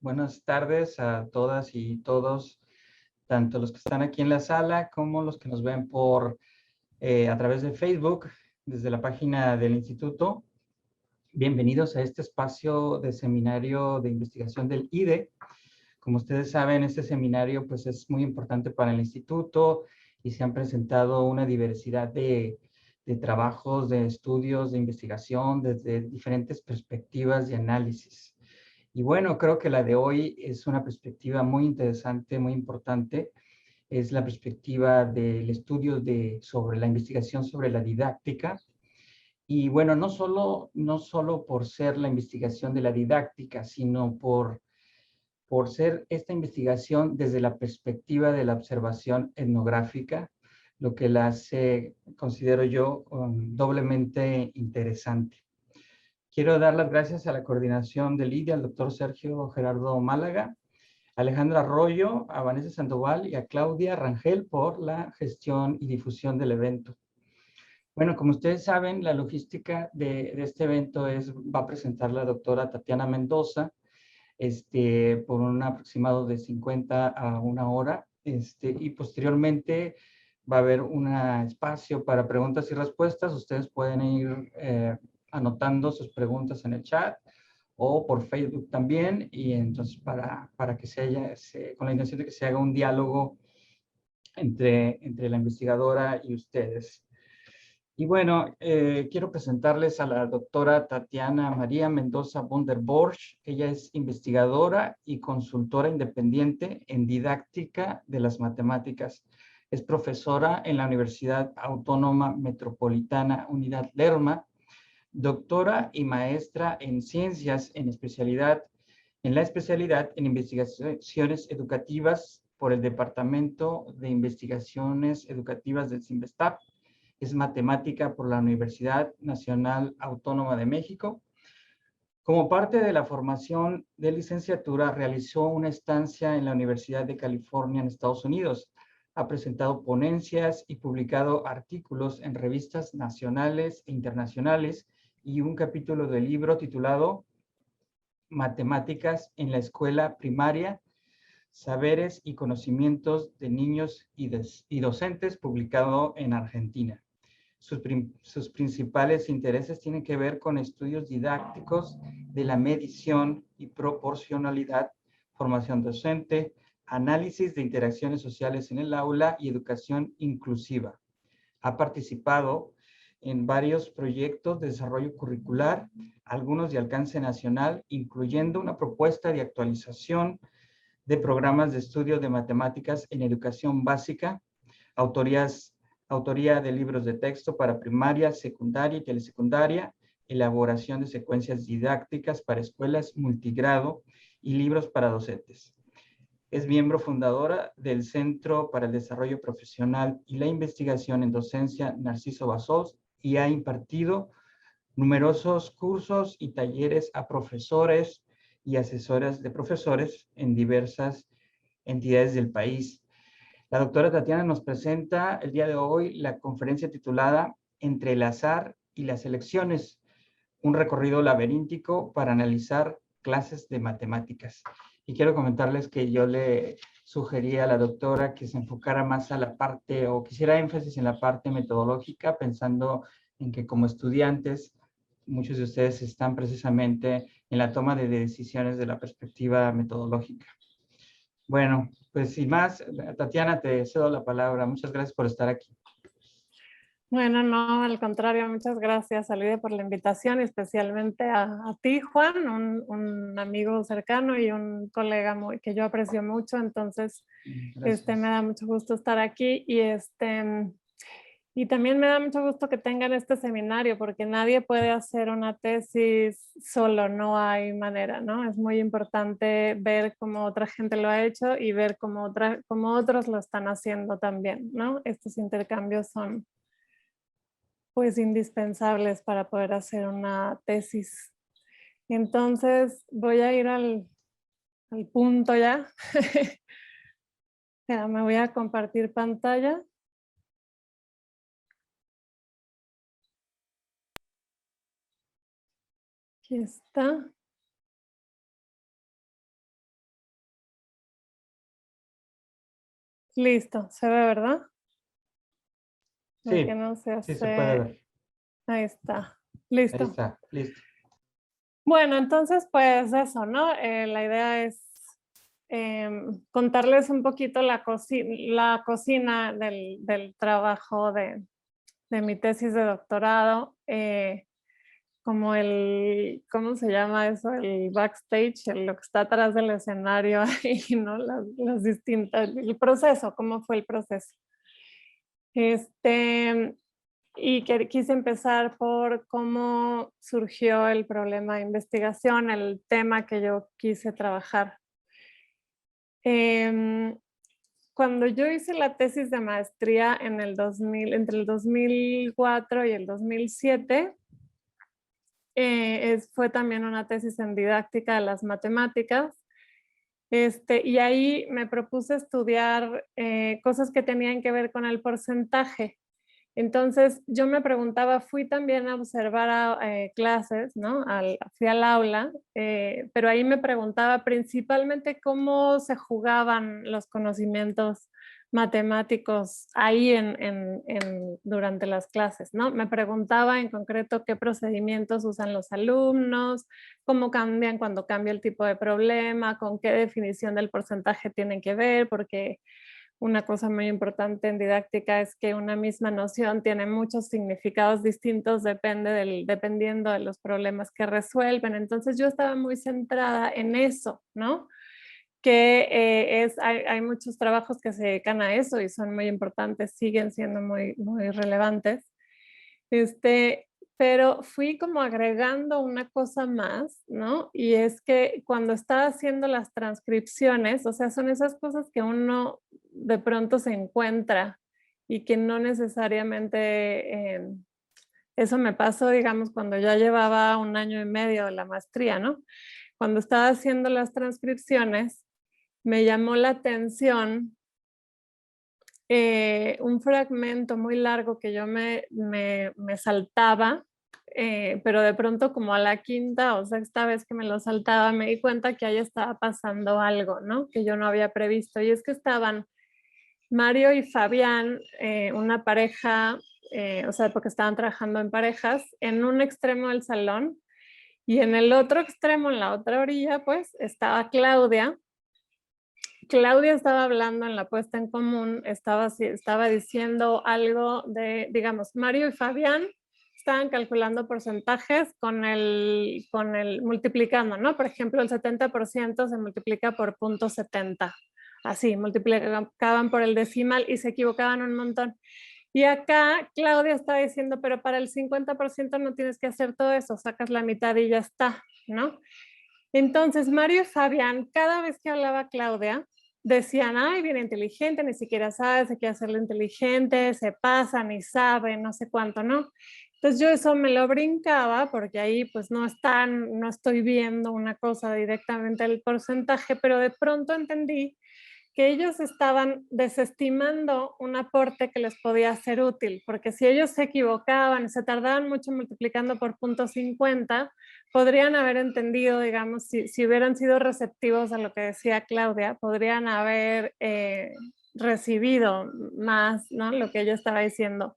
Buenas tardes a todas y todos, tanto los que están aquí en la sala como los que nos ven a través de Facebook, desde la página del instituto. Bienvenidos a este espacio de seminario de investigación del IDE. Como ustedes saben, este seminario pues, es muy importante para el instituto y se han presentado una diversidad de trabajos, de estudios, de investigación desde diferentes perspectivas y análisis. Y bueno, creo que la de hoy es una perspectiva muy interesante, muy importante. Es la perspectiva del estudio sobre la investigación sobre la didáctica. Y bueno, no solo por ser la investigación de la didáctica, sino por ser esta investigación desde la perspectiva de la observación etnográfica, lo que la hace, considero yo, doblemente interesante. Quiero dar las gracias a la coordinación de Lidia, al doctor Sergio Gerardo Málaga, a Alejandra Arroyo, a Vanessa Sandoval y a Claudia Rangel por la gestión y difusión del evento. Bueno, como ustedes saben, la logística de este evento va a presentar la doctora Tatiana Mendoza, por un aproximado de 50 a una hora, y posteriormente va a haber un espacio para preguntas y respuestas. Ustedes pueden ir anotando sus preguntas en el chat o por Facebook también, y entonces para que con la intención de que se haga un diálogo entre la investigadora y ustedes. Y bueno, quiero presentarles a la doctora Tatiana María Mendoza von der Borch. Ella es investigadora y consultora independiente en didáctica de las matemáticas. Es profesora en la Universidad Autónoma Metropolitana Unidad Lerma, doctora y maestra en ciencias en la especialidad en investigaciones educativas por el Departamento de Investigaciones Educativas del CINVESTAP. Es matemática por la Universidad Nacional Autónoma de México. Como parte de la formación de licenciatura, realizó una estancia en la Universidad de California en Estados Unidos. Ha presentado ponencias y publicado artículos en revistas nacionales e internacionales y un capítulo del libro titulado Matemáticas en la Escuela Primaria, Saberes y Conocimientos de Niños y Docentes, publicado en Argentina. Sus principales intereses tienen que ver con estudios didácticos de la medición y proporcionalidad, formación docente, análisis de interacciones sociales en el aula y educación inclusiva. Ha participado en varios proyectos de desarrollo curricular, algunos de alcance nacional, incluyendo una propuesta de actualización de programas de estudio de matemáticas en educación básica, autoría de libros de texto para primaria, secundaria y telesecundaria, elaboración de secuencias didácticas para escuelas multigrado y libros para docentes. Es miembro fundadora del Centro para el Desarrollo Profesional y la Investigación en Docencia Narciso Bassols y ha impartido numerosos cursos y talleres a profesores y asesoras de profesores en diversas entidades del país. La doctora Tatiana nos presenta el día de hoy la conferencia titulada Entre el azar y las elecciones, un recorrido laberíntico para analizar clases de matemáticas. Y quiero comentarles que yo le sugería a la doctora que se enfocara más a la parte, o quisiera énfasis en la parte metodológica, pensando en que como estudiantes, muchos de ustedes están precisamente en la toma de decisiones de la perspectiva metodológica. Bueno, pues sin más, Tatiana, te cedo la palabra. Muchas gracias por estar aquí. Bueno, no, al contrario, muchas gracias, Alide, por la invitación, y especialmente a ti, Juan, un amigo cercano y un colega que yo aprecio mucho. Entonces, me da mucho gusto estar aquí y también me da mucho gusto que tengan este seminario, porque nadie puede hacer una tesis solo, no hay manera, ¿no? Es muy importante ver cómo otra gente lo ha hecho y ver cómo otros lo están haciendo también, ¿no? Estos intercambios son pues indispensables para poder hacer una tesis. Entonces voy a ir al punto ya. Espera, me voy a compartir pantalla. Aquí está. Listo, se ve, ¿verdad? Porque Sí, no se sí se puede hace. ver. Ahí está. Ahí Listo. está, listo. Bueno, entonces, pues eso, ¿no? La idea es contarles un poquito la cocina del trabajo de mi tesis de doctorado, como ¿cómo se llama eso? El backstage, lo que está atrás del escenario ahí, ¿no? Las distintas, el proceso, cómo fue el proceso. Y que quise empezar por cómo surgió el problema de investigación, el tema que yo quise trabajar. Em, Cuando yo hice la tesis de maestría en el 2000, entre el 2004 y el 2007, fue también una tesis en didáctica de las matemáticas. Y ahí me propuse estudiar cosas que tenían que ver con el porcentaje. Entonces yo me preguntaba, fui también a observar clases, ¿no? Fui al aula, pero ahí me preguntaba principalmente cómo se jugaban los conocimientos matemáticos ahí durante las clases, ¿no? Me preguntaba en concreto qué procedimientos usan los alumnos, cómo cambian cuando cambia el tipo de problema, con qué definición del porcentaje tienen que ver, porque una cosa muy importante en didáctica es que una misma noción tiene muchos significados distintos dependiendo de los problemas que resuelven. Entonces yo estaba muy centrada en eso, ¿no? Que hay muchos trabajos que se dedican a eso y son muy importantes, siguen siendo muy, muy relevantes. Pero fui como agregando una cosa más, ¿no? Y es que cuando estaba haciendo las transcripciones, o sea, son esas cosas que uno de pronto se encuentra y que no necesariamente, eso me pasó, digamos, cuando ya llevaba 1 año y medio de la maestría, ¿no? Cuando estaba haciendo las transcripciones, me llamó la atención un fragmento muy largo que yo me saltaba, pero de pronto como a la quinta o sexta vez que me lo saltaba me di cuenta que ahí estaba pasando algo, ¿no? Que yo no había previsto. Y es que estaban Mario y Fabián, una pareja, o sea, porque estaban trabajando en parejas, en un extremo del salón y en el otro extremo, en la otra orilla, pues estaba Claudia. Claudia estaba hablando en la puesta en común, estaba diciendo algo de, digamos, Mario y Fabián estaban calculando porcentajes con el multiplicando, ¿no? Por ejemplo, el 70% se multiplica por 0.70. Así, multiplicaban por el decimal y se equivocaban un montón. Y acá Claudia estaba diciendo, pero para el 50% no tienes que hacer todo eso, sacas la mitad y ya está, ¿no? Entonces, Mario y Fabián, cada vez que hablaba Claudia, decían, ay, bien inteligente, ni siquiera sabe, se quiere hacerlo inteligente, se pasa, ni sabe, no sé cuánto, ¿no? Entonces yo eso me lo brincaba porque ahí pues no estoy viendo una cosa directamente del porcentaje, pero de pronto entendí que ellos estaban desestimando un aporte que les podía ser útil, porque si ellos se equivocaban, se tardaban mucho multiplicando por 0.50, podrían haber entendido, digamos, si hubieran sido receptivos a lo que decía Claudia, podrían haber recibido más, ¿no? Lo que ella estaba diciendo.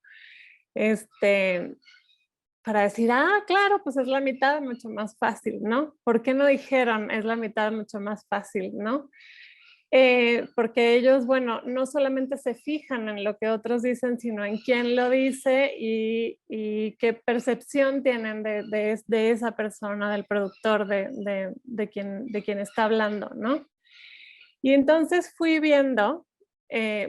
Para decir, ah, claro, pues es la mitad, mucho más fácil, ¿no? ¿Por qué no dijeron es la mitad, mucho más fácil, ¿no? Porque ellos, bueno, no solamente se fijan en lo que otros dicen, sino en quién lo dice y qué percepción tienen de esa persona, del productor, de quien está hablando, ¿no? Y entonces fui viendo,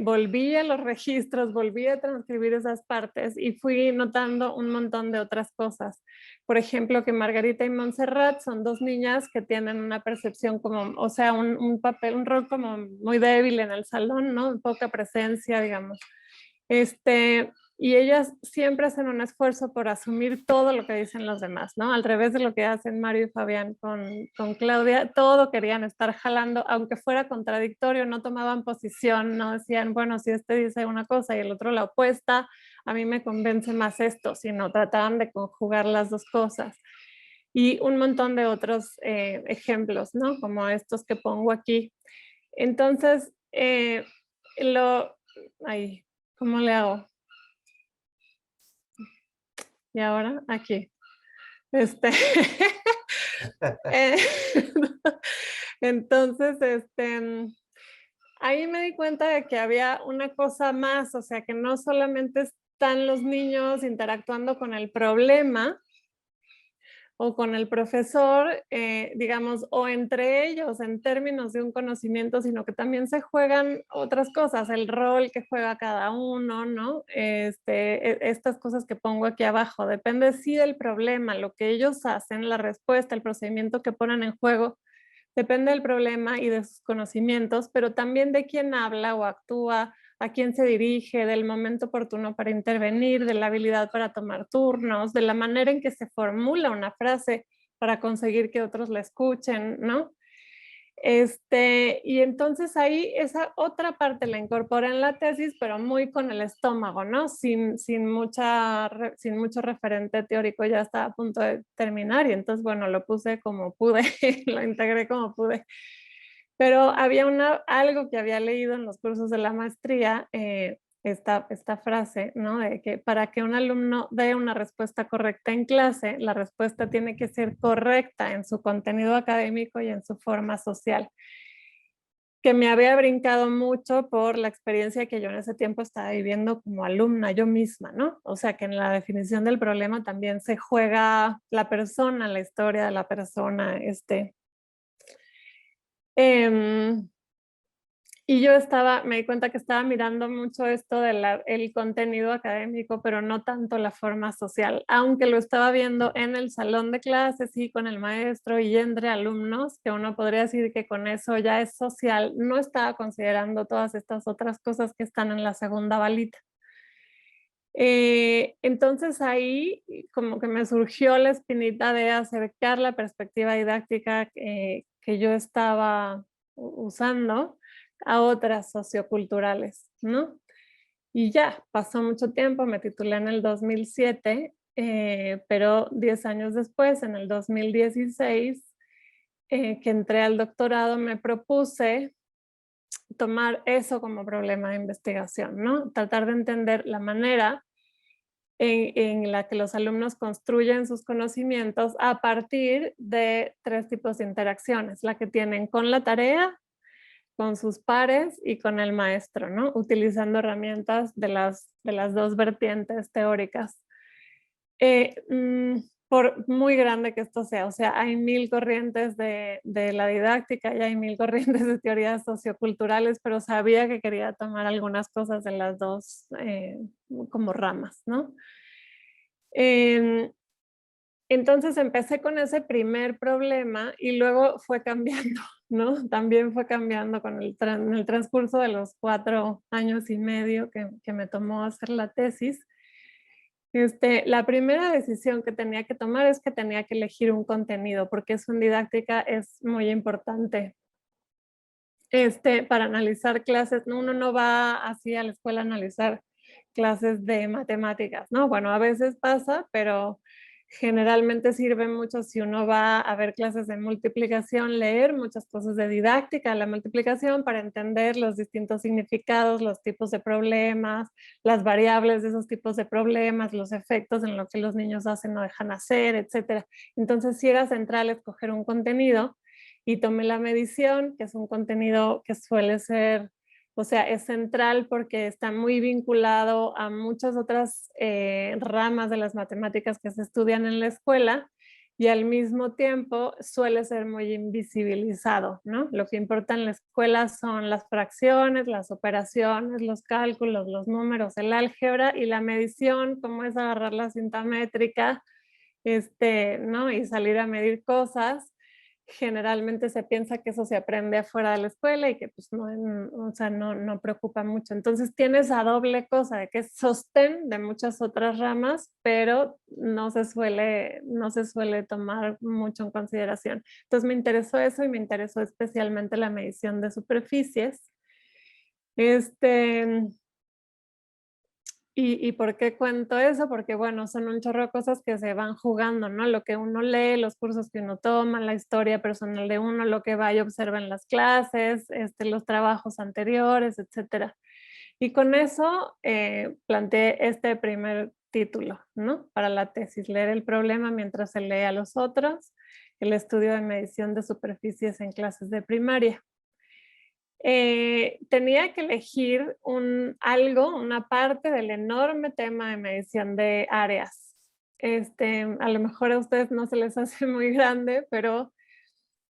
volví a los registros, volví a transcribir esas partes y fui notando un montón de otras cosas. Por ejemplo, que Margarita y Montserrat son dos niñas que tienen una percepción como, o sea, un papel, un rol como muy débil en el salón, ¿no? Poca presencia, digamos. Y ellas siempre hacen un esfuerzo por asumir todo lo que dicen los demás, ¿no? Al revés de lo que hacen Mario y Fabián con Claudia, todo querían estar jalando, aunque fuera contradictorio, no tomaban posición, no decían, bueno, si este dice una cosa y el otro la opuesta, a mí me convence más esto, sino trataban de conjugar las dos cosas. Y un montón de otros ejemplos, ¿no? Como estos que pongo aquí. Entonces, ahí, ¿cómo le hago? Y ahora aquí. Eh, Entonces, ahí me di cuenta de que había una cosa más, o sea, que no solamente están los niños interactuando con el problema o con el profesor, digamos, o entre ellos en términos de un conocimiento, sino que también se juegan otras cosas, el rol que juega cada uno, ¿no? Estas cosas que pongo aquí abajo, depende sí del problema, lo que ellos hacen, la respuesta, el procedimiento que ponen en juego, depende del problema y de sus conocimientos, pero también de quién habla o actúa, a quién se dirige, del momento oportuno para intervenir, de la habilidad para tomar turnos, de la manera en que se formula una frase para conseguir que otros la escuchen, ¿no? Y entonces ahí esa otra parte la incorporé en la tesis, pero muy con el estómago, ¿no? Sin mucho referente teórico, ya estaba a punto de terminar y entonces, bueno, lo puse como pude, lo integré como pude. Pero había algo que había leído en los cursos de la maestría, esta frase, ¿no? De que para que un alumno dé una respuesta correcta en clase, la respuesta tiene que ser correcta en su contenido académico y en su forma social. Que me había brincado mucho por la experiencia que yo en ese tiempo estaba viviendo como alumna yo misma, ¿no? O sea, que en la definición del problema también se juega la persona, la historia de la persona, y yo me di cuenta que estaba mirando mucho esto del contenido académico, pero no tanto la forma social, aunque lo estaba viendo en el salón de clases y con el maestro y entre alumnos, que uno podría decir que con eso ya es social, no estaba considerando todas estas otras cosas que están en la segunda balita. Entonces ahí como que me surgió la espinita de acercar la perspectiva didáctica que yo estaba usando a otras socioculturales, ¿no? Y ya, pasó mucho tiempo, me titulé en el 2007, pero 10 años después, en el 2016, que entré al doctorado, me propuse tomar eso como problema de investigación, ¿no? Tratar de entender la manera en la que los alumnos construyen sus conocimientos a partir de 3 tipos de interacciones, la que tienen con la tarea, con sus pares y con el maestro, ¿no? Utilizando herramientas de las dos vertientes teóricas. Por muy grande que esto sea, o sea, hay 1000 corrientes de la didáctica y hay 1000 corrientes de teorías socioculturales, pero sabía que quería tomar algunas cosas de las dos como ramas, ¿no? Entonces empecé con ese primer problema y luego fue cambiando, ¿no? También fue cambiando con en el transcurso de los 4 años y medio que me tomó hacer la tesis. La primera decisión que tenía que tomar es que tenía que elegir un contenido, porque eso en didáctica es muy importante. Para analizar clases, uno no va así a la escuela a analizar clases de matemáticas, ¿no? Bueno, a veces pasa, pero generalmente sirve mucho si uno va a ver clases de multiplicación, leer muchas cosas de didáctica de la multiplicación para entender los distintos significados, los tipos de problemas, las variables de esos tipos de problemas, los efectos en lo que los niños hacen o dejan hacer, etc. Entonces, sí era central escoger un contenido y tomé la medición, que es un contenido que suele ser, o sea, es central porque está muy vinculado a muchas otras ramas de las matemáticas que se estudian en la escuela y al mismo tiempo suele ser muy invisibilizado, ¿no? Lo que importa en la escuela son las fracciones, las operaciones, los cálculos, los números, el álgebra y la medición, cómo es agarrar la cinta métrica, ¿no? Y salir a medir cosas. Generalmente se piensa que eso se aprende afuera de la escuela y que pues no, o sea, no preocupa mucho. Entonces tiene esa doble cosa de que es sostén de muchas otras ramas, pero no se suele tomar mucho en consideración. Entonces me interesó eso y me interesó especialmente la medición de superficies. ¿Y por qué cuento eso? Porque, bueno, son un chorro de cosas que se van jugando, ¿no? Lo que uno lee, los cursos que uno toma, la historia personal de uno, lo que va y observa en las clases, los trabajos anteriores, etcétera. Y con eso planteé este primer título, ¿no? Para la tesis, leer el problema mientras se lee a los otros, el estudio de medición de superficies en clases de primaria. Tenía que elegir una parte del enorme tema de medición de áreas. A lo mejor a ustedes no se les hace muy grande, pero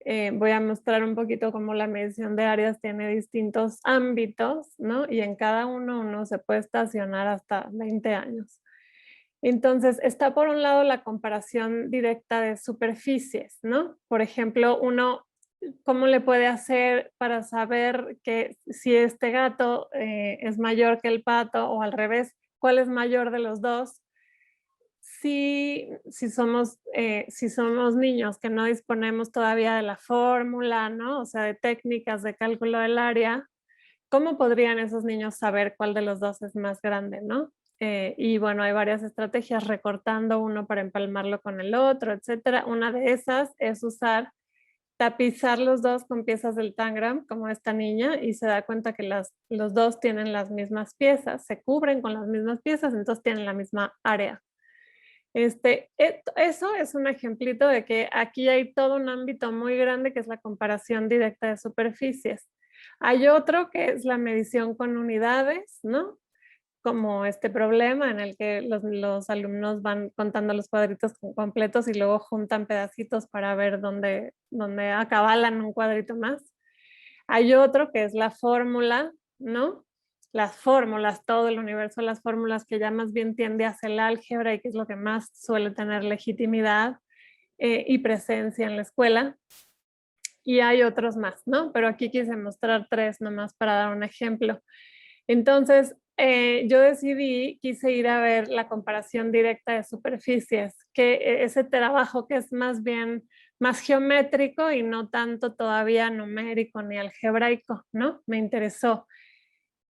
voy a mostrar un poquito cómo la medición de áreas tiene distintos ámbitos, ¿no? Y en cada uno se puede estacionar hasta 20 años. Entonces, está por un lado la comparación directa de superficies, ¿no? Por ejemplo, ¿cómo le puede hacer para saber que si este gato es mayor que el pato o al revés, cuál es mayor de los dos? Si somos niños que no disponemos todavía de la fórmula, ¿no? O sea, de técnicas de cálculo del área, ¿cómo podrían esos niños saber cuál de los dos es más grande, ¿no? Y bueno, hay varias estrategias, recortando uno para empalmarlo con el otro, etcétera. Una de esas es tapizar los dos con piezas del tangram, como esta niña, y se da cuenta que los dos tienen las mismas piezas, se cubren con las mismas piezas, entonces tienen la misma área. Eso es un ejemplito de que aquí hay todo un ámbito muy grande que es la comparación directa de superficies. Hay otro que es la medición con unidades, ¿no? Como este problema en el que los alumnos van contando los cuadritos completos y luego juntan pedacitos para ver dónde acabalan un cuadrito más. Hay otro que es la fórmula, ¿no? Las fórmulas, todo el universo de las fórmulas que ya más bien tiende hacia el álgebra y que es lo que más suele tener legitimidad y presencia en la escuela. Y hay otros más, ¿no? Pero aquí quise mostrar 3 nomás para dar un ejemplo. Entonces, yo quise ir a ver la comparación directa de superficies, que ese trabajo que es más geométrico y no tanto todavía numérico ni algebraico, ¿no? Me interesó.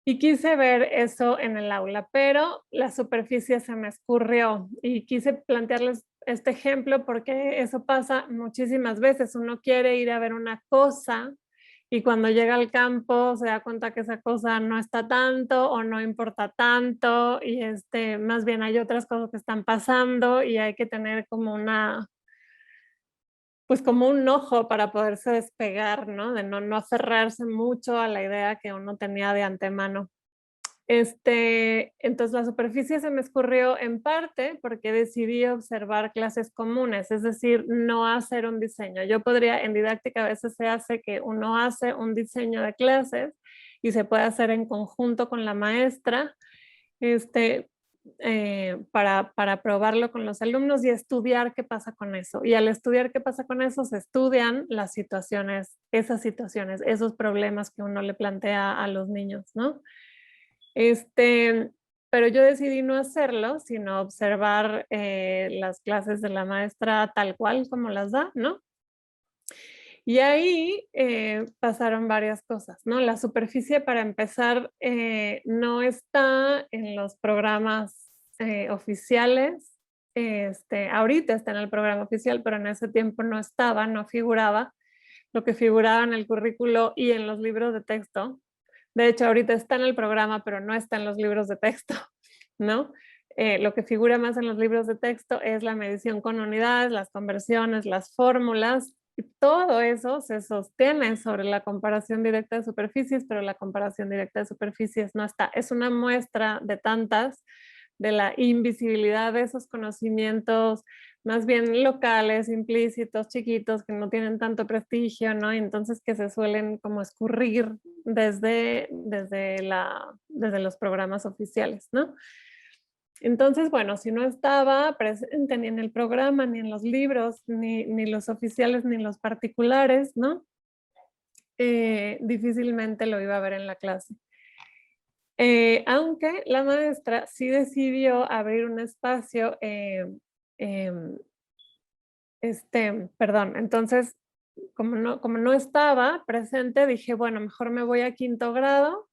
Y quise ver eso en el aula, pero la superficie se me escurrió y quise plantearles este ejemplo porque eso pasa muchísimas veces. Uno quiere ir a ver una cosa y cuando llega al campo se da cuenta que esa cosa no está tanto o no importa tanto y más bien hay otras cosas que están pasando y hay que tener como como un ojo para poderse despegar, ¿no? De no aferrarse mucho a la idea que uno tenía de antemano. Entonces la superficie se me escurrió en parte porque decidí observar clases comunes, es decir, no hacer un diseño. En didáctica a veces se hace que uno hace un diseño de clases y se puede hacer en conjunto con la maestra, para probarlo con los alumnos y estudiar qué pasa con eso. Y al estudiar qué pasa con eso, se estudian esas situaciones, esos problemas que uno le plantea a los niños, ¿no? Pero yo decidí no hacerlo, sino observar las clases de la maestra tal cual como las da, ¿no? Y ahí pasaron varias cosas, ¿no? La superficie, para empezar, no está en los programas oficiales. Ahorita está en el programa oficial, pero en ese tiempo no estaba, no figuraba. Lo que figuraba en el currículo y en los libros de texto. De hecho, ahorita está en el programa, pero no está en los libros de texto, ¿no? Lo que figura más en los libros de texto es la medición con unidades, las conversiones, las fórmulas, y todo eso se sostiene sobre la comparación directa de superficies, pero la comparación directa de superficies no está. Es una muestra de tantas de la invisibilidad de esos conocimientos más bien locales, implícitos, chiquitos, que no tienen tanto prestigio, ¿no? Y entonces que se suelen como escurrir desde los programas oficiales, ¿no? Entonces, bueno, si no estaba presente ni en el programa, ni en los libros, ni los oficiales, ni los particulares, ¿no? Difícilmente lo iba a ver en la clase. Aunque la maestra sí decidió abrir un espacio, entonces, como no estaba presente, dije, bueno, mejor me voy a 5º grado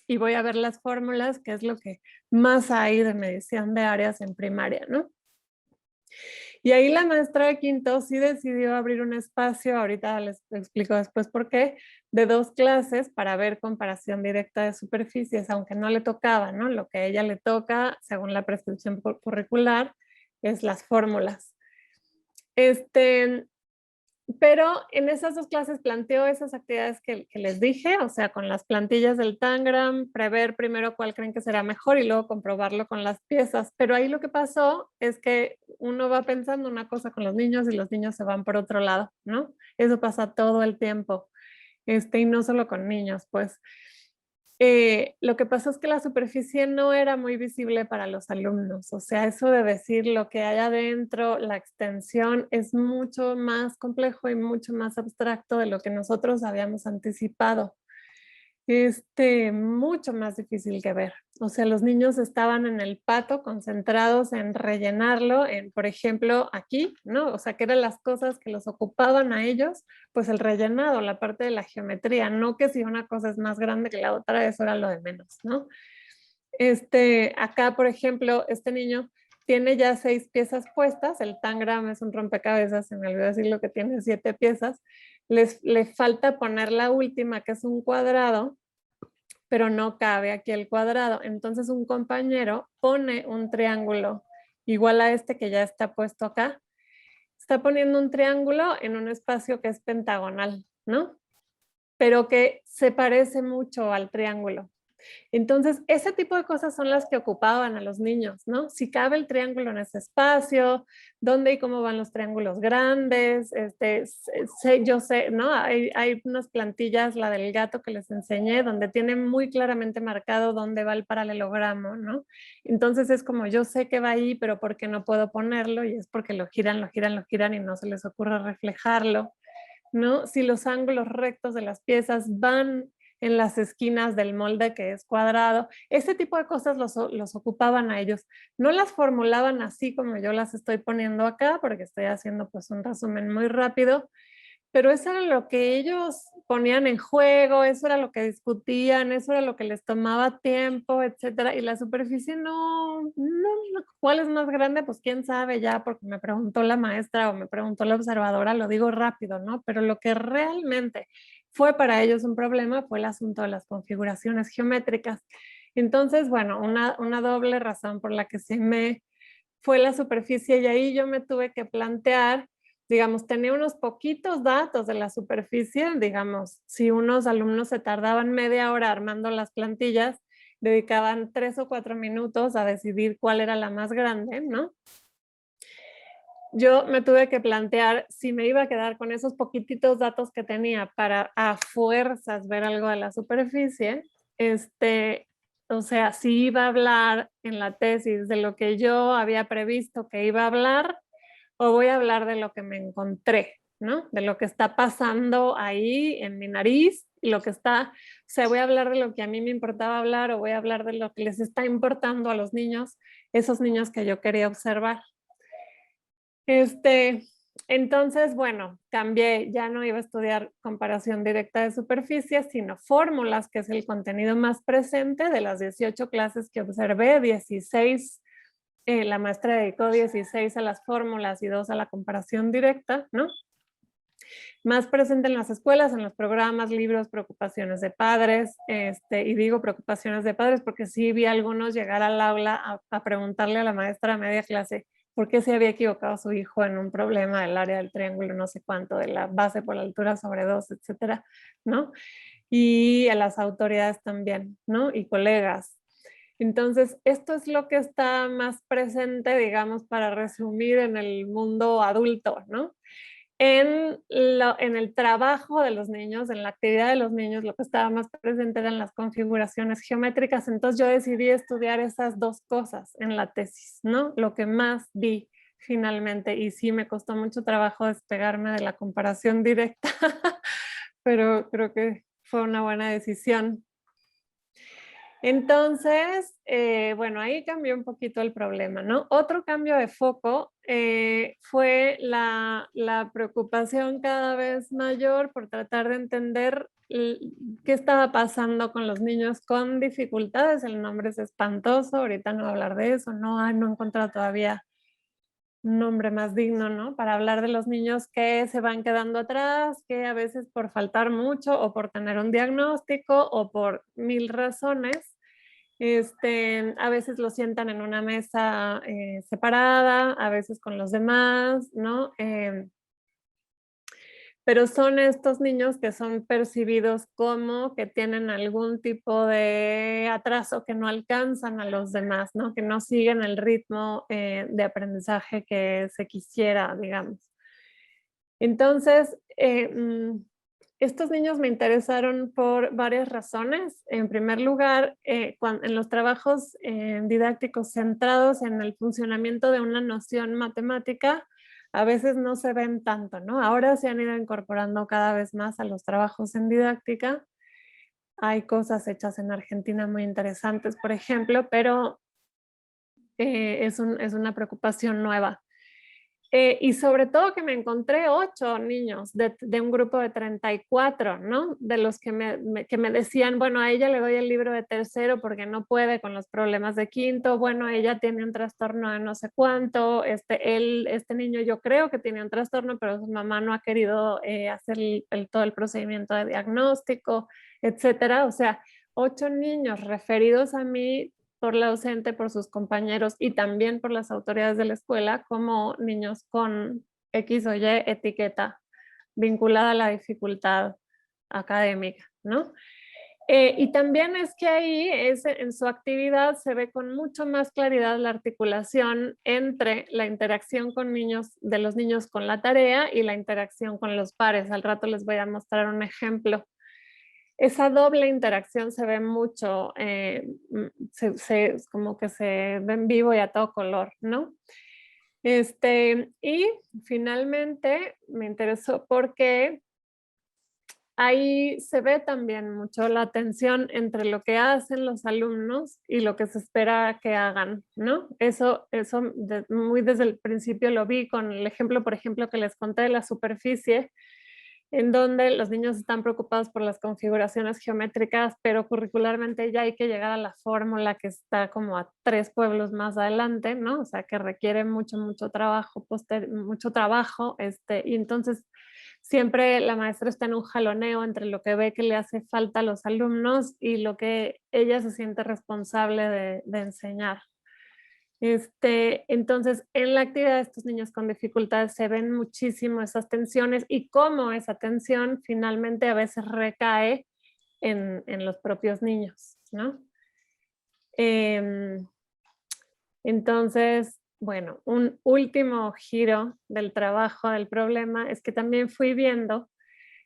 y voy a ver las fórmulas, que es lo que más hay de medición de áreas en primaria, ¿no? Y ahí la maestra de quinto sí decidió abrir un espacio, ahorita les explico después por qué, de 2 clases para ver comparación directa de superficies, aunque no le tocaba, ¿no? Lo que a ella le toca, según la prescripción curricular, es las fórmulas. Pero en esas 2 clases planteó esas actividades que les dije, o sea, con las plantillas del Tangram, prever primero cuál creen que será mejor y luego comprobarlo con las piezas. Pero ahí lo que pasó es que uno va pensando una cosa con los niños y los niños se van por otro lado, ¿no? Eso pasa todo el tiempo, y no solo con niños, pues. Lo que pasó es que la superficie no era muy visible para los alumnos, o sea, eso de decir lo que hay adentro, la extensión, es mucho más complejo y mucho más abstracto de lo que nosotros habíamos anticipado. Mucho más difícil que ver. O sea, los niños estaban en el pato concentrados en rellenarlo, por ejemplo, aquí, ¿no? O sea, que eran las cosas que los ocupaban a ellos, pues el rellenado, la parte de la geometría, no que si una cosa es más grande que la otra, eso era lo de menos, ¿no? Acá, por ejemplo, este niño tiene ya 6 piezas puestas, el Tangram es un rompecabezas, se me olvidó decir lo que tiene 7 piezas, le falta poner la última, que es un cuadrado, pero no cabe aquí el cuadrado. Entonces un compañero pone un triángulo igual a este que ya está puesto acá. Está poniendo un triángulo en un espacio que es pentagonal, ¿no? Pero que se parece mucho al triángulo. Entonces, ese tipo de cosas son las que ocupaban a los niños, ¿no? Si cabe el triángulo en ese espacio, dónde y cómo van los triángulos grandes, yo sé, ¿no? Hay unas plantillas, la del gato que les enseñé, donde tiene muy claramente marcado dónde va el paralelogramo, ¿no? Entonces es como, yo sé que va ahí, pero ¿por qué no puedo ponerlo? Y es porque lo giran, lo giran, lo giran y no se les ocurre reflejarlo, ¿no? Si los ángulos rectos de las piezas van en las esquinas del molde que es cuadrado, ese tipo de cosas los ocupaban a ellos. No las formulaban así como yo las estoy poniendo acá, porque estoy haciendo pues un resumen muy rápido, pero eso era lo que ellos ponían en juego, eso era lo que discutían, eso era lo que les tomaba tiempo, etcétera. Y la superficie ¿cuál es más grande? Pues quién sabe ya, porque me preguntó la maestra o me preguntó la observadora, lo digo rápido, ¿no? Pero lo que realmente fue para ellos un problema fue el asunto de las configuraciones geométricas. Entonces, bueno, una doble razón por la que se me fue la superficie y ahí yo me tuve que plantear, digamos, tenía unos poquitos datos de la superficie, digamos, si unos alumnos se tardaban media hora armando las plantillas, dedicaban 3 o 4 minutos a decidir cuál era la más grande, ¿no? Yo me tuve que plantear si me iba a quedar con esos poquititos datos que tenía para a fuerzas ver algo de la superficie, o sea, si iba a hablar en la tesis de lo que yo había previsto que iba a hablar o voy a hablar de lo que me encontré, ¿no? De lo que está pasando ahí en mi nariz y lo que está, o sea, voy a hablar de lo que a mí me importaba hablar o voy a hablar de lo que les está importando a los niños, esos niños que yo quería observar. Entonces, bueno, cambié, ya no iba a estudiar comparación directa de superficies, sino fórmulas, que es el contenido más presente de las 18 clases que observé, 16, la maestra dedicó 16 a las fórmulas y 2 a la comparación directa, ¿no? Más presente en las escuelas, en los programas, libros, preocupaciones de padres, y digo preocupaciones de padres porque sí vi a algunos llegar al aula a preguntarle a la maestra a media clase por qué se había equivocado su hijo en un problema del área del triángulo, no sé cuánto, de la base por la altura sobre 2, etcétera, ¿no? Y a las autoridades también, ¿no? Y colegas. Entonces, esto es lo que está más presente, digamos, para resumir en el mundo adulto, ¿no? En el trabajo de los niños, en la actividad de los niños, lo que estaba más presente eran las configuraciones geométricas. Entonces yo decidí estudiar esas 2 cosas en la tesis, ¿no? Lo que más vi finalmente, y sí me costó mucho trabajo despegarme de la comparación directa, pero creo que fue una buena decisión. Entonces, bueno, ahí cambió un poquito el problema, ¿no? Otro cambio de foco fue la preocupación cada vez mayor por tratar de entender qué estaba pasando con los niños con dificultades. El nombre es espantoso, ahorita no voy a hablar de eso, no he encontrado todavía un nombre más digno, ¿no? Para hablar de los niños que se van quedando atrás, que a veces por faltar mucho o por tener un diagnóstico o por 1000 razones, a veces los sientan en una mesa separada, a veces con los demás, ¿no? Pero son estos niños que son percibidos como que tienen algún tipo de atraso, que no alcanzan a los demás, ¿no? Que no siguen el ritmo de aprendizaje que se quisiera, digamos. Entonces, estos niños me interesaron por varias razones. En primer lugar, en los trabajos didácticos centrados en el funcionamiento de una noción matemática, a veces no se ven tanto, ¿no? Ahora se han ido incorporando cada vez más a los trabajos en didáctica. Hay cosas hechas en Argentina muy interesantes, por ejemplo, pero es una preocupación nueva. Y sobre todo que me encontré 8 niños de un grupo de 34, ¿no? De los que me decían, bueno, a ella le doy el libro de tercero porque no puede con los problemas de quinto, bueno, ella tiene un trastorno de no sé cuánto, este niño yo creo que tiene un trastorno, pero su mamá no ha querido hacer todo el procedimiento de diagnóstico, etcétera. O sea, 8 niños referidos a mí por la docente, por sus compañeros y también por las autoridades de la escuela como niños con X o Y etiqueta vinculada a la dificultad académica, ¿no? Y también es que ahí en su actividad se ve con mucho más claridad la articulación entre la interacción con niños, de los niños con la tarea y la interacción con los pares. Al rato les voy a mostrar un ejemplo. Esa doble interacción se ve mucho, como que se ve en vivo y a todo color, ¿no? Y finalmente me interesó porque ahí se ve también mucho la tensión entre lo que hacen los alumnos y lo que se espera que hagan, ¿no? Eso muy desde el principio lo vi con el ejemplo, por ejemplo, que les conté de la superficie, en donde los niños están preocupados por las configuraciones geométricas, pero curricularmente ya hay que llegar a la fórmula que está como a 3 pueblos más adelante, ¿no? O sea, que requiere mucho trabajo, y entonces siempre la maestra está en un jaloneo entre lo que ve que le hace falta a los alumnos y lo que ella se siente responsable de enseñar. Entonces, en la actividad de estos niños con dificultades se ven muchísimo esas tensiones y cómo esa tensión finalmente a veces recae en los propios niños, ¿no? Entonces, bueno, un último giro del trabajo del problema es que también fui viendo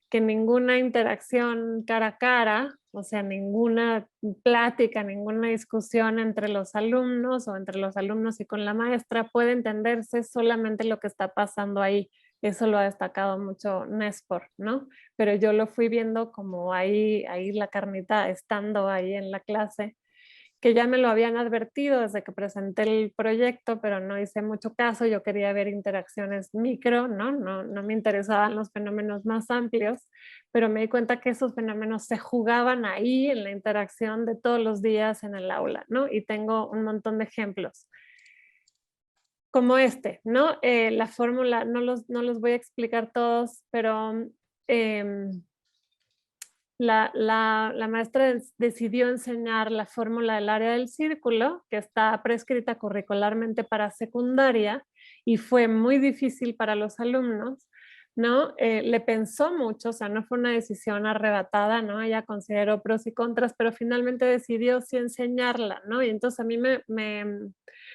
que ninguna interacción cara a cara, o sea, ninguna plática, ninguna discusión entre los alumnos o entre los alumnos y con la maestra puede entenderse solamente lo que está pasando ahí. Eso lo ha destacado mucho Nespor, ¿no? Pero yo lo fui viendo como ahí la carnita estando ahí en la clase, que ya me lo habían advertido desde que presenté el proyecto, pero no hice mucho caso. Yo quería ver interacciones micro, ¿no? No me interesaban los fenómenos más amplios, pero me di cuenta que esos fenómenos se jugaban ahí en la interacción de todos los días en el aula, ¿no? Y tengo un montón de ejemplos. Como ¿no? La fórmula, no los voy a explicar todos, pero la maestra decidió enseñar la fórmula del área del círculo, que está prescrita curricularmente para secundaria y fue muy difícil para los alumnos, ¿no? Le pensó mucho, o sea, no fue una decisión arrebatada, ¿no? Ella consideró pros y contras, pero finalmente decidió sí enseñarla, ¿no? Y entonces a mí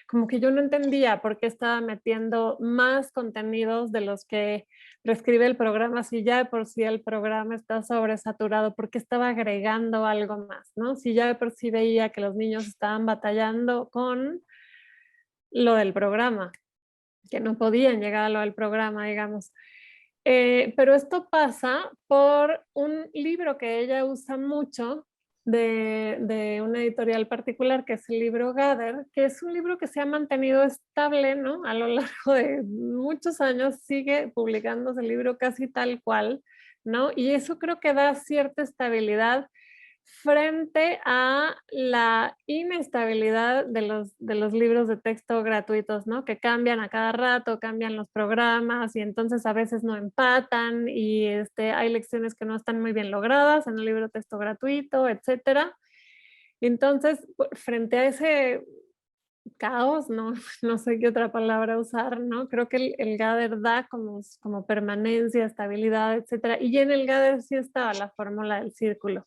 como que yo no entendía por qué estaba metiendo más contenidos de los que prescribe el programa, si ya de por sí el programa está sobresaturado, porque estaba agregando algo más, ¿no? Si ya de por sí veía que los niños estaban batallando con lo del programa, que no podían llegar a lo del programa, digamos. Pero esto pasa por un libro que ella usa mucho, de una editorial particular, que es el libro Gather, que es un libro que se ha mantenido estable, ¿no? A lo largo de muchos años sigue publicándose el libro casi tal cual, ¿no? Y eso creo que da cierta estabilidad frente a la inestabilidad de los libros de texto gratuitos, ¿no? Que cambian a cada rato, cambian los programas y entonces a veces no empatan y hay lecciones que no están muy bien logradas en el libro de texto gratuito, etcétera. Entonces, frente a ese caos, no, no sé qué otra palabra usar, ¿no? Creo que el Gather da como permanencia, estabilidad, etcétera. Y en el Gather sí estaba la fórmula del círculo.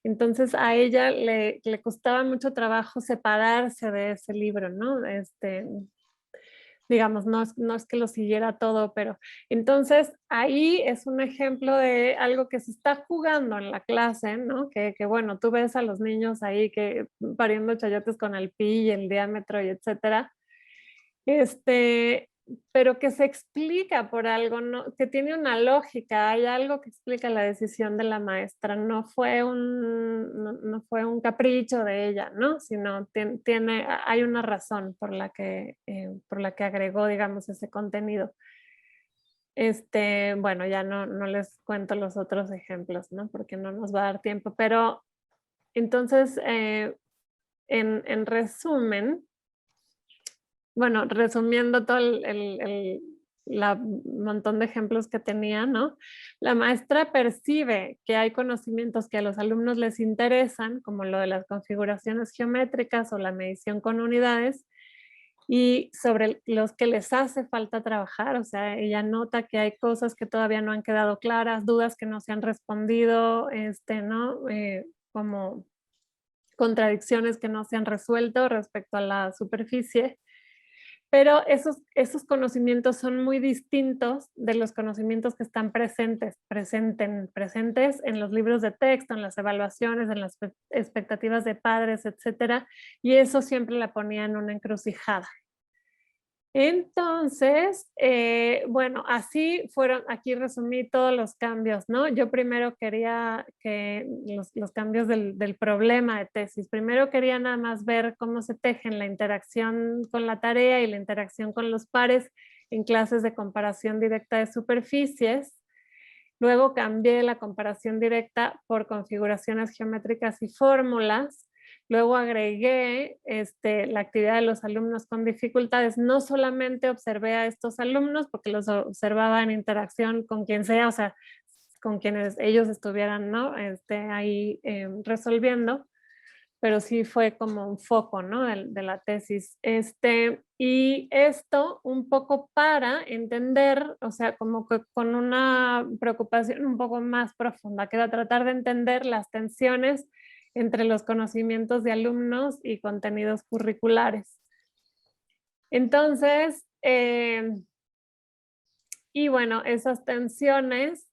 Entonces a ella le costaba mucho trabajo separarse de ese libro, ¿no? Digamos, no es que lo siguiera todo, pero entonces ahí es un ejemplo de algo que se está jugando en la clase, ¿no? Que bueno, tú ves a los niños ahí que pariendo chayotes con el pi y el diámetro y etcétera. Pero que se explica por algo, ¿no? Que tiene una lógica, hay algo que explica la decisión de la maestra, no fue un capricho de ella, ¿no? Sino hay una razón por la que agregó, digamos, ese contenido. Bueno, ya no les cuento los otros ejemplos, ¿no? Porque no nos va a dar tiempo, pero entonces, en resumen, bueno, resumiendo todo la montón de ejemplos que tenía, ¿no? La maestra percibe que hay conocimientos que a los alumnos les interesan, como lo de las configuraciones geométricas o la medición con unidades, y sobre los que les hace falta trabajar. O sea, ella nota que hay cosas que todavía no han quedado claras, dudas que no se han respondido, ¿no? Como contradicciones que no se han resuelto respecto a la superficie. Pero esos conocimientos son muy distintos de los conocimientos que están presentes en los libros de texto, en las evaluaciones, en las expectativas de padres, etcétera. Y eso siempre la ponía en una encrucijada. Entonces, bueno, así fueron, aquí resumí todos los cambios, ¿no? Yo primero quería que los cambios del problema de tesis, primero quería nada más ver cómo se tejen la interacción con la tarea y la interacción con los pares en clases de comparación directa de superficies. Luego cambié la comparación directa por configuraciones geométricas y fórmulas. Luego agregué la actividad de los alumnos con dificultades. No solamente observé a estos alumnos, porque los observaba en interacción con quien sea, o sea, con quienes ellos estuvieran, ¿no? Ahí resolviendo, pero sí fue como un foco, ¿no? De la tesis. Y esto un poco para entender, o sea, como que con una preocupación un poco más profunda, que era tratar de entender las tensiones entre los conocimientos de alumnos y contenidos curriculares. Entonces, y bueno, esas tensiones,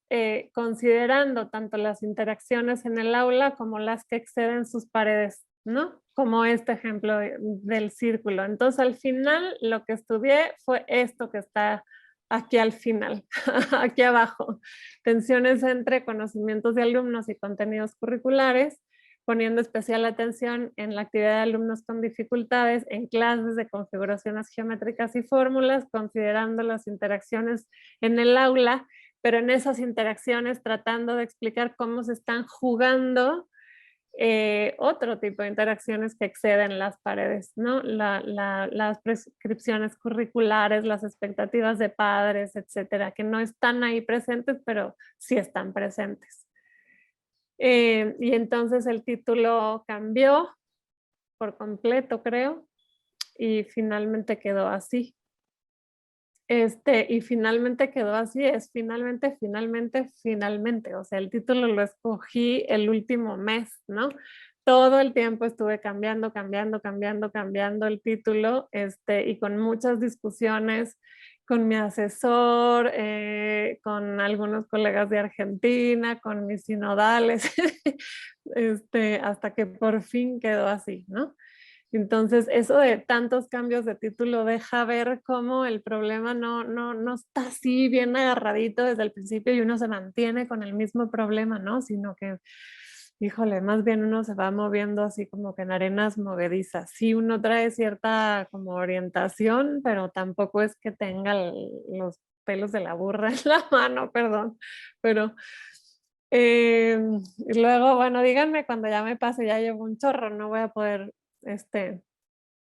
considerando tanto las interacciones en el aula como las que exceden sus paredes, ¿no? Como este ejemplo del círculo. Entonces, al final, lo que estudié fue esto que está aquí al final, aquí abajo. Tensiones entre conocimientos de alumnos y contenidos curriculares, poniendo especial atención en la actividad de alumnos con dificultades, en clases de configuraciones geométricas y fórmulas, considerando las interacciones en el aula, pero en esas interacciones tratando de explicar cómo se están jugando otro tipo de interacciones que exceden las paredes, ¿no? Las prescripciones curriculares, las expectativas de padres, etcétera, que no están ahí presentes, pero sí están presentes. Y entonces el título cambió por completo, creo, y finalmente quedó así. Y finalmente quedó así, es finalmente, finalmente, finalmente. O sea, el título lo escogí el último mes, ¿no? Todo el tiempo estuve cambiando el título, y con muchas discusiones con mi asesor, con algunos colegas de Argentina, con mis sinodales, hasta que por fin quedó así, ¿no? Entonces, eso de tantos cambios de título deja ver cómo el problema no está así bien agarradito desde el principio y uno se mantiene con el mismo problema, ¿no? Sino que híjole, más bien uno se va moviendo así como que en arenas movedizas. Sí, uno trae cierta como orientación, pero tampoco es que tenga los pelos de la burra en la mano, perdón. Pero y luego, bueno, díganme cuando ya me pase, ya llevo un chorro, no voy a poder,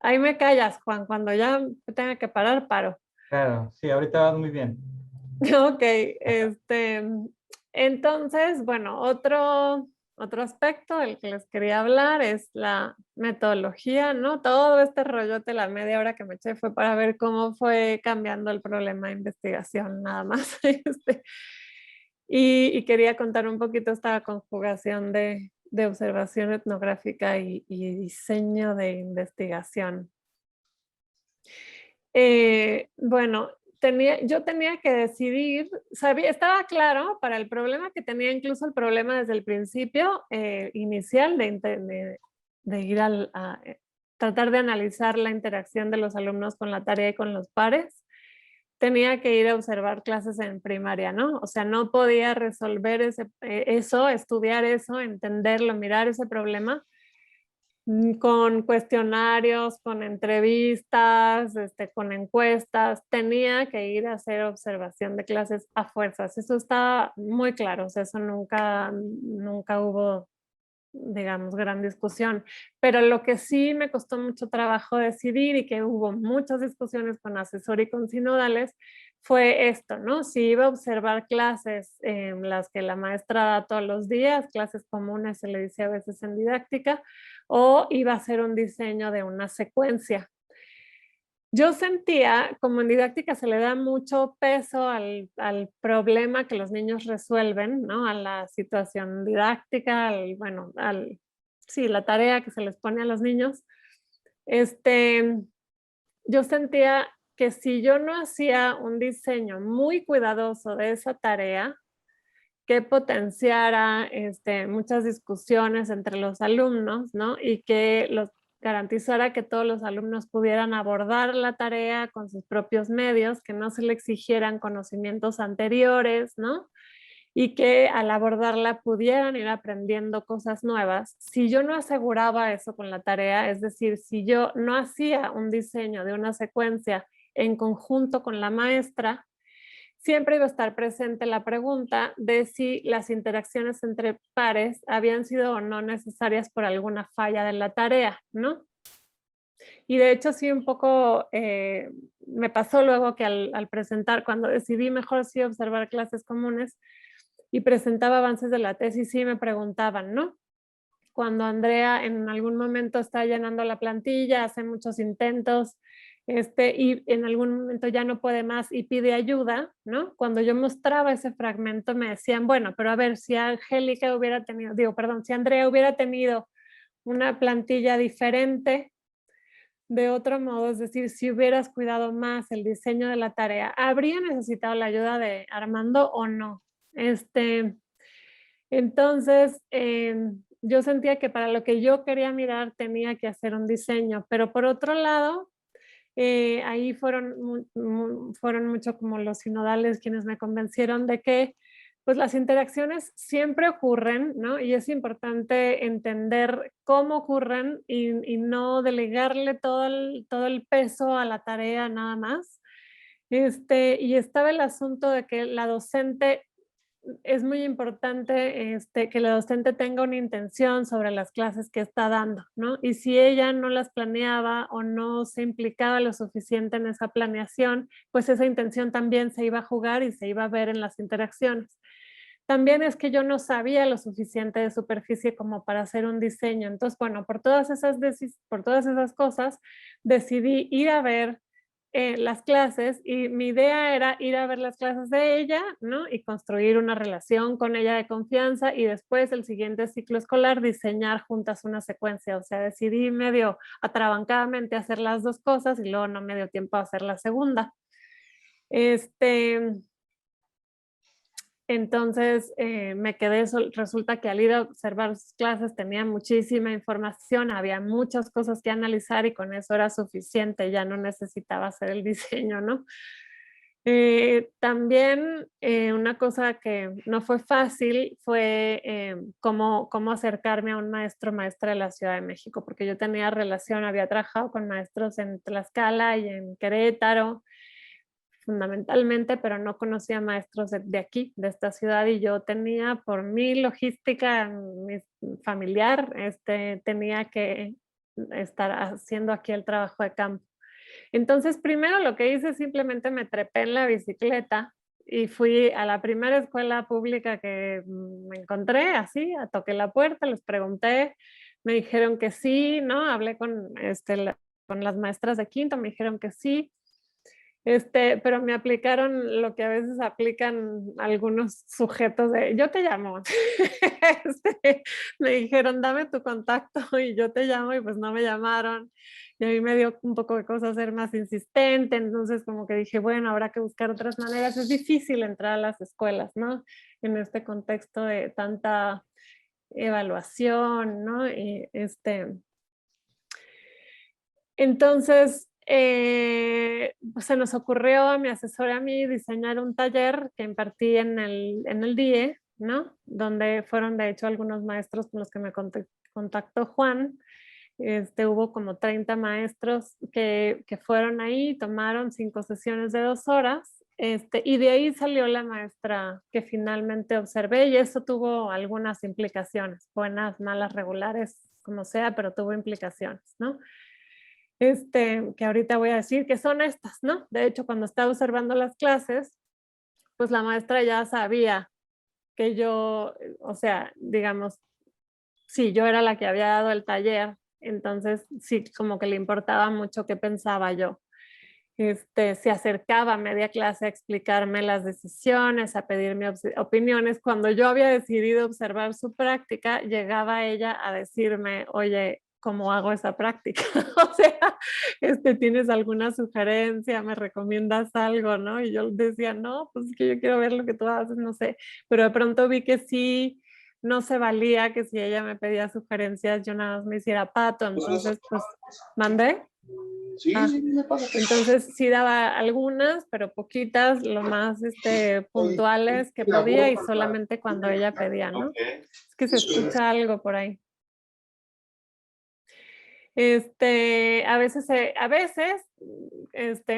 ahí me callas, Juan, cuando ya tenga que parar, paro. Claro, sí, ahorita vas muy bien. Ok, entonces, bueno, otro aspecto del que les quería hablar es la metodología, ¿no? Todo este rollote, la media hora que me eché fue para ver cómo fue cambiando el problema de investigación, nada más. Y quería contar un poquito esta conjugación de observación etnográfica y diseño de investigación. Bueno, yo tenía que decidir, estaba claro para el problema que tenía, incluso el problema desde el principio inicial de ir a tratar de analizar la interacción de los alumnos con la tarea y con los pares. Tenía que ir a observar clases en primaria, ¿no? O sea, no podía resolver eso, estudiar eso, entenderlo, mirar ese problema con cuestionarios, con entrevistas, con encuestas, tenía que ir a hacer observación de clases a fuerzas. Eso está muy claro, o sea, eso nunca hubo, digamos, gran discusión. Pero lo que sí me costó mucho trabajo decidir y que hubo muchas discusiones con asesor y con sinodales fue esto, ¿no? Si iba a observar clases en las que la maestra da todos los días, clases comunes se le dice a veces en didáctica, o iba a hacer un diseño de una secuencia. Yo sentía, como en didáctica se le da mucho peso al problema que los niños resuelven, ¿no? A la situación didáctica, sí, la tarea que se les pone a los niños. Yo sentía que si yo no hacía un diseño muy cuidadoso de esa tarea, que potenciara muchas discusiones entre los alumnos, ¿no? Y que garantizara que todos los alumnos pudieran abordar la tarea con sus propios medios, que no se le exigieran conocimientos anteriores, ¿no? Y que al abordarla pudieran ir aprendiendo cosas nuevas. Si yo no aseguraba eso con la tarea, es decir, si yo no hacía un diseño de una secuencia en conjunto con la maestra, siempre iba a estar presente la pregunta de si las interacciones entre pares habían sido o no necesarias por alguna falla de la tarea, ¿no? Y de hecho sí un poco me pasó luego que al presentar, cuando decidí mejor sí observar clases comunes y presentaba avances de la tesis, sí me preguntaban, ¿no? Cuando Andrea en algún momento está llenando la plantilla, hace muchos intentos, y en algún momento ya no puede más y pide ayuda, ¿no? Cuando yo mostraba ese fragmento me decían, bueno, pero a ver, si Angélica hubiera tenido, digo, perdón, si Andrea hubiera tenido una plantilla diferente, de otro modo, es decir, si hubieras cuidado más el diseño de la tarea, ¿habría necesitado la ayuda de Armando o no? Entonces, yo sentía que para lo que yo quería mirar tenía que hacer un diseño, pero por otro lado, ahí fueron mucho como los sinodales quienes me convencieron de que pues las interacciones siempre ocurren, ¿no? Y es importante entender cómo ocurren y no delegarle todo el peso a la tarea nada más. Y estaba el asunto de que la docente es muy importante que la docente tenga una intención sobre las clases que está dando, ¿no? Y si ella no las planeaba o no se implicaba lo suficiente en esa planeación, pues esa intención también se iba a jugar y se iba a ver en las interacciones. También es que yo no sabía lo suficiente de superficie como para hacer un diseño. Entonces, bueno, por todas esas cosas, decidí ir a ver las clases y mi idea era ir a ver las clases de ella, ¿no? Y construir una relación con ella de confianza y después el siguiente ciclo escolar diseñar juntas una secuencia. O sea, decidí medio atrabancadamente hacer las dos cosas y luego no me dio tiempo a hacer la segunda. Entonces me quedé, resulta que al ir a observar sus clases tenía muchísima información, había muchas cosas que analizar y con eso era suficiente, ya no necesitaba hacer el diseño, ¿no? También una cosa que no fue fácil fue cómo acercarme a un maestro o maestra de la Ciudad de México, porque yo tenía relación, había trabajado con maestros en Tlaxcala y en Querétaro, fundamentalmente, pero no conocía maestros de aquí, de esta ciudad, y yo tenía por mi logística familiar, tenía que estar haciendo aquí el trabajo de campo. Entonces, primero lo que hice, simplemente me trepé en la bicicleta y fui a la primera escuela pública que me encontré, así, toqué la puerta, les pregunté, me dijeron que sí, ¿no? Hablé con las maestras de quinto, me dijeron que sí, pero me aplicaron lo que a veces aplican algunos sujetos de, yo te llamo. Me dijeron, dame tu contacto y yo te llamo, y pues no me llamaron. Y a mí me dio un poco de cosa ser más insistente, entonces como que dije, bueno, habrá que buscar otras maneras. Es difícil entrar a las escuelas, ¿no? En este contexto de tanta evaluación, ¿no? Entonces, pues se nos ocurrió a mi asesora y a mí diseñar un taller que impartí en el DIE, ¿no? Donde fueron de hecho algunos maestros con los que me contactó Juan. Hubo como 30 maestros que fueron ahí, tomaron 5 sesiones de 2 horas, y de ahí salió la maestra que finalmente observé, y eso tuvo algunas implicaciones, buenas, malas, regulares, como sea, pero tuvo implicaciones, ¿no? Que ahorita voy a decir que son estas, ¿no? De hecho, cuando estaba observando las clases, pues la maestra ya sabía que yo, o sea, digamos, sí, yo era la que había dado el taller, entonces sí, como que le importaba mucho qué pensaba yo. Se acercaba a media clase a explicarme las decisiones, a pedirme opiniones. Cuando yo había decidido observar su práctica, llegaba ella a decirme, oye, ¿cómo hago esa práctica? O sea, ¿tienes alguna sugerencia? ¿Me recomiendas algo? ¿No? Y yo decía, no, pues es que yo quiero ver lo que tú haces, no sé. Pero de pronto vi que sí, no se valía, que si ella me pedía sugerencias, yo nada más me hiciera pato. Entonces, pues, mandé. Sí, sí, me pasa. Entonces sí daba algunas, pero poquitas, lo más puntuales que podía, y solamente cuando ella pedía, ¿no? Es que se escucha algo por ahí.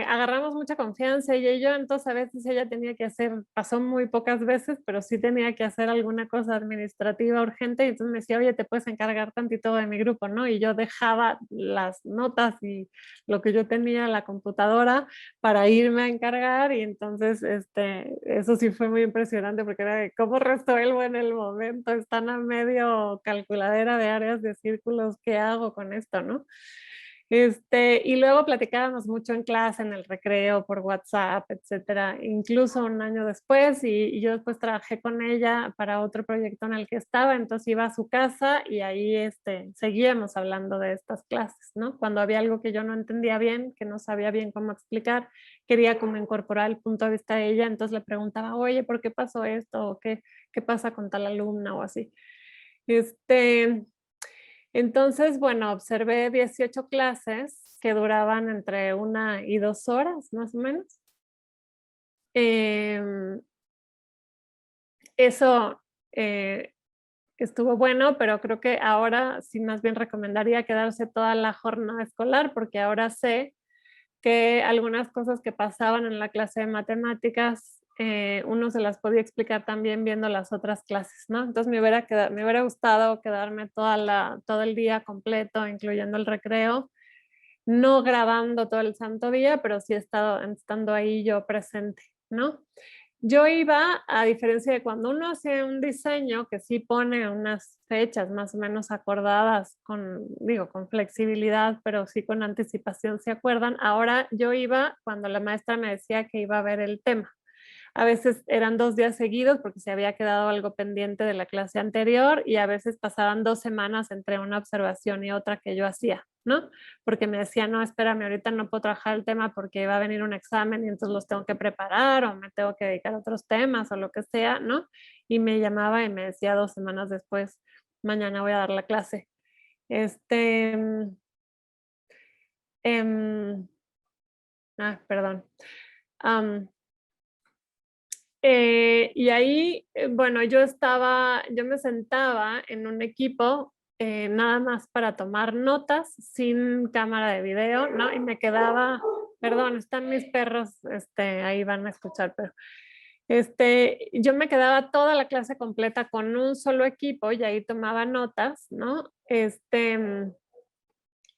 Agarramos mucha confianza ella y yo, entonces a veces ella tenía que hacer, pasó muy pocas veces, pero sí tenía que hacer alguna cosa administrativa urgente, y entonces me decía, oye, te puedes encargar tantito de mi grupo, ¿no? Y yo dejaba las notas y lo que yo tenía en la computadora para irme a encargar, y entonces eso sí fue muy impresionante, porque era de cómo resuelvo en el momento, están a medio calculadera de áreas de círculos, ¿qué hago con esto, no? Y luego platicábamos mucho en clase, en el recreo, por WhatsApp, etcétera, incluso un año después, y yo después trabajé con ella para otro proyecto en el que estaba, entonces iba a su casa y ahí seguíamos hablando de estas clases, ¿no? Cuando había algo que yo no entendía bien, que no sabía bien cómo explicar, quería como incorporar el punto de vista de ella, entonces le preguntaba, oye, ¿por qué pasó esto? ¿O qué pasa con tal alumna? O así. Entonces, bueno, observé 18 clases que duraban entre 1 y 2 horas, más o menos. Eso estuvo bueno, pero creo que ahora sí más bien recomendaría quedarse toda la jornada escolar, porque ahora sé que algunas cosas que pasaban en la clase de matemáticas, uno se las podía explicar también viendo las otras clases, ¿no? Entonces me hubiera gustado quedarme todo el día completo, incluyendo el recreo, no grabando todo el santo día, pero sí estando ahí yo presente, ¿no? Yo iba, a diferencia de cuando uno hace un diseño que sí pone unas fechas más o menos acordadas con flexibilidad, pero sí con anticipación, ¿se acuerdan? Ahora yo iba cuando la maestra me decía que iba a ver el tema. A veces eran 2 días seguidos porque se había quedado algo pendiente de la clase anterior, y a veces pasaban 2 semanas entre una observación y otra que yo hacía, ¿no? Porque me decía, no, espérame, ahorita no puedo trabajar el tema porque va a venir un examen y entonces los tengo que preparar, o me tengo que dedicar a otros temas o lo que sea, ¿no? Y me llamaba y me decía 2 semanas después, mañana voy a dar la clase. Perdón. Y ahí, bueno, yo me sentaba en un equipo nada más para tomar notas sin cámara de video, ¿no? Y me quedaba, perdón, están mis perros, ahí van a escuchar, pero yo me quedaba toda la clase completa con un solo equipo y ahí tomaba notas, ¿no?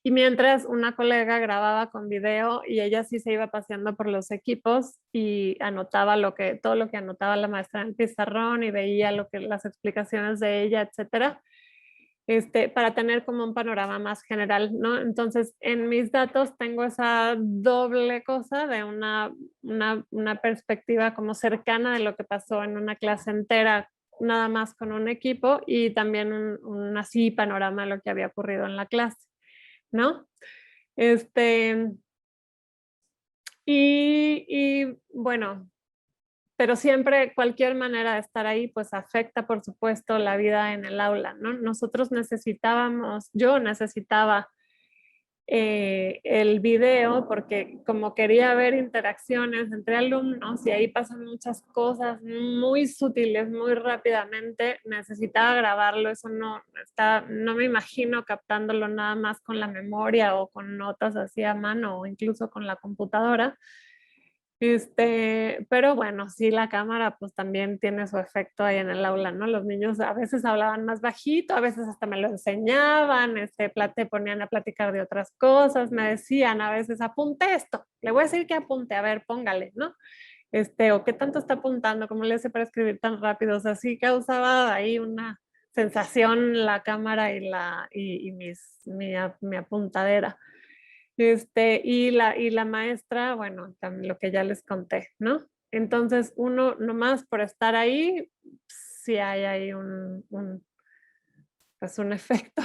Y mientras una colega grababa con video y ella sí se iba paseando por los equipos y anotaba todo lo que anotaba la maestra en pizarrón y veía las explicaciones de ella, etcétera, para tener como un panorama más general, ¿no? Entonces, en mis datos tengo esa doble cosa de una perspectiva como cercana de lo que pasó en una clase entera, nada más con un equipo, y también un así panorama de lo que había ocurrido en la clase, ¿no? Y bueno, pero siempre cualquier manera de estar ahí pues afecta por supuesto la vida en el aula, ¿no? Yo necesitaba el video porque como quería ver interacciones entre alumnos y ahí pasan muchas cosas muy sutiles, muy rápidamente, necesitaba grabarlo, eso no me imagino captándolo nada más con la memoria o con notas así a mano o incluso con la computadora. Pero bueno, sí, la cámara pues también tiene su efecto ahí en el aula, ¿no? Los niños a veces hablaban más bajito, a veces hasta me lo enseñaban, te ponían a platicar de otras cosas, me decían a veces, apunte esto, le voy a decir que apunte, a ver, póngale, ¿no? O qué tanto está apuntando, cómo le hace para escribir tan rápido, o sea, sí causaba ahí una sensación la cámara mi apuntadera. Y la maestra, bueno, también lo que ya les conté, ¿no? Entonces, uno nomás por estar ahí, sí hay ahí pues un efecto.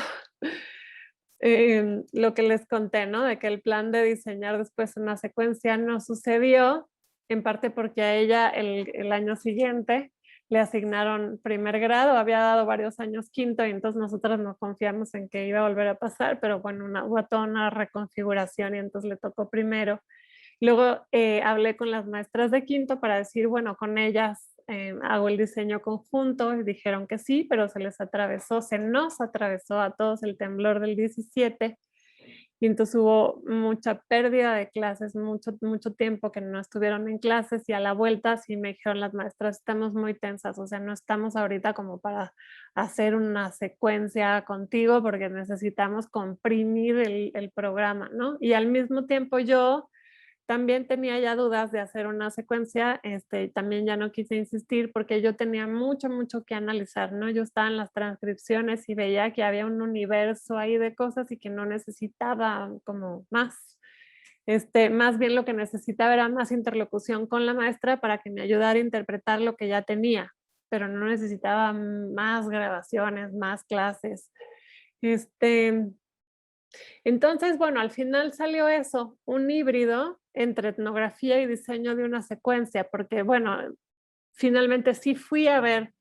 Lo que les conté, ¿no? De que el plan de diseñar después una secuencia no sucedió, en parte porque a ella el año siguiente le asignaron primer grado, había dado varios años quinto y entonces nosotros no confiamos en que iba a volver a pasar, pero bueno, hubo toda una reconfiguración y entonces le tocó primero. Luego hablé con las maestras de quinto para decir, bueno, con ellas hago el diseño conjunto y dijeron que sí, pero se nos atravesó a todos el temblor del 17 y entonces hubo mucha pérdida de clases, mucho tiempo que no estuvieron en clases y a la vuelta sí me dijeron las maestras, estamos muy tensas, o sea, no estamos ahorita como para hacer una secuencia contigo porque necesitamos comprimir el programa, ¿no? Y al mismo tiempo yo también tenía ya dudas de hacer una secuencia, también ya no quise insistir porque yo tenía mucho que analizar, ¿no? Yo estaba en las transcripciones y veía que había un universo ahí de cosas y que no necesitaba como más. Más bien lo que necesitaba era más interlocución con la maestra para que me ayudara a interpretar lo que ya tenía, pero no necesitaba más grabaciones, más clases. Entonces, bueno, al final salió eso, un híbrido entre etnografía y diseño de una secuencia, porque bueno, finalmente sí fui a ver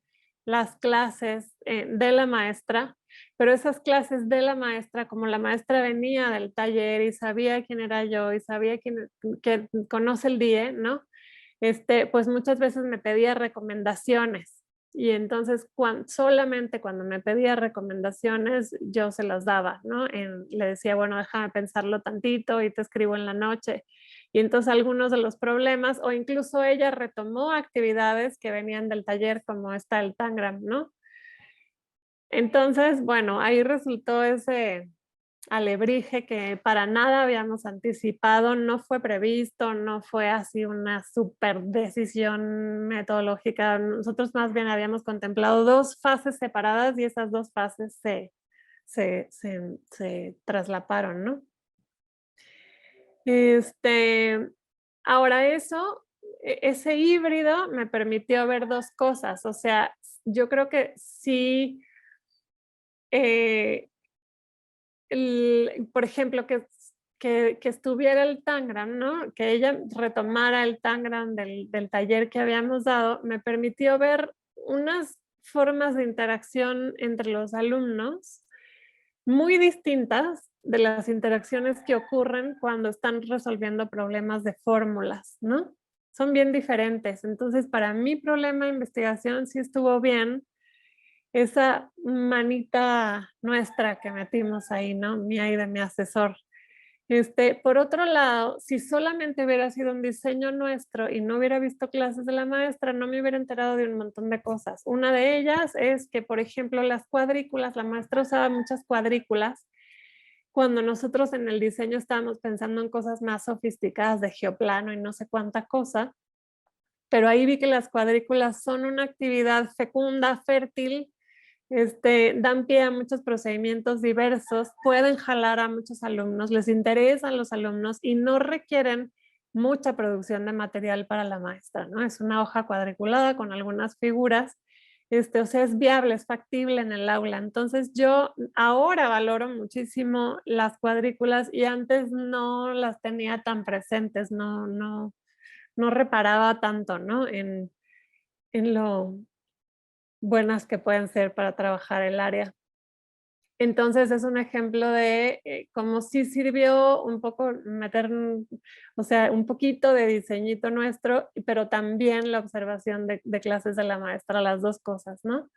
las clases de la maestra, pero esas clases de la maestra, como la maestra venía del taller y sabía quién era yo y sabía que conoce el DIE, ¿no? Pues muchas veces me pedía recomendaciones. Y entonces solamente cuando me pedía recomendaciones yo se las daba, ¿no? Le decía, bueno, déjame pensarlo tantito y te escribo en la noche. Y entonces algunos de los problemas, o incluso ella retomó actividades que venían del taller, como está el Tangram, ¿no? Entonces, bueno, ahí resultó ese alebrije que para nada habíamos anticipado, no fue previsto, no fue así una super decisión metodológica. Nosotros más bien habíamos contemplado dos fases separadas y esas dos fases se traslaparon, ¿no? Ahora ese híbrido me permitió ver dos cosas, o sea, yo creo que sí, por ejemplo, que estuviera el Tangram, ¿no? Que ella retomara el Tangram del taller que habíamos dado, me permitió ver unas formas de interacción entre los alumnos muy distintas de las interacciones que ocurren cuando están resolviendo problemas de fórmulas, ¿no? son bien diferentes. Entonces, para mi problema de investigación sí estuvo bien esa manita nuestra que metimos ahí, ¿no? Mía y de mi asesor. Por otro lado, si solamente hubiera sido un diseño nuestro y no hubiera visto clases de la maestra, no me hubiera enterado de un montón de cosas. Una de ellas es que, por ejemplo, las cuadrículas, la maestra usaba muchas cuadrículas cuando nosotros en el diseño estábamos pensando en cosas más sofisticadas de geoplano y no sé cuánta cosa, pero ahí vi que las cuadrículas son una actividad fecunda, fértil, dan pie a muchos procedimientos diversos, pueden jalar a muchos alumnos, les interesan los alumnos y no requieren mucha producción de material para la maestra, ¿no? Es una hoja cuadriculada con algunas figuras, o sea, es viable, es factible en el aula. Entonces yo ahora valoro muchísimo las cuadrículas y antes no las tenía tan presentes, no reparaba tanto, ¿no? En lo buenas que pueden ser para trabajar el área. Entonces es un ejemplo de cómo sí sirvió un poco meter, o sea, un poquito de diseñito nuestro, pero también la observación de clases de la maestra, las dos cosas, ¿no?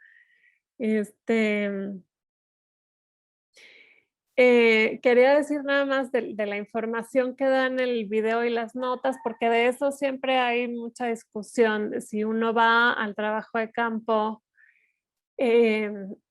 Quería decir nada más de la información que dan el video y las notas, porque de eso siempre hay mucha discusión, de si uno va al trabajo de campo.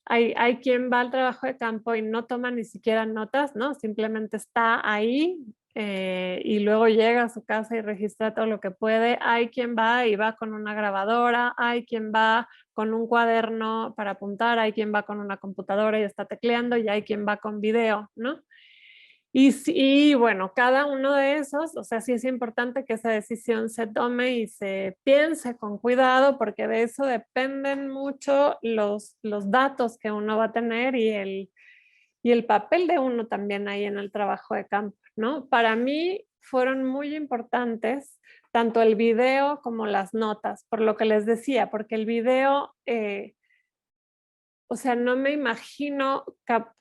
Hay quien va al trabajo de campo y no toma ni siquiera notas, ¿no? Simplemente está ahí y luego llega a su casa y registra todo lo que puede. Hay quien va y va con una grabadora, hay quien va con un cuaderno para apuntar, hay quien va con una computadora y está tecleando y hay quien va con video, ¿no? Y bueno, cada uno de esos, o sea, sí es importante que esa decisión se tome y se piense con cuidado, porque de eso dependen mucho los datos que uno va a tener y el papel de uno también ahí en el trabajo de campo, ¿no? Para mí fueron muy importantes tanto el video como las notas, por lo que les decía, porque el video... o sea, no me imagino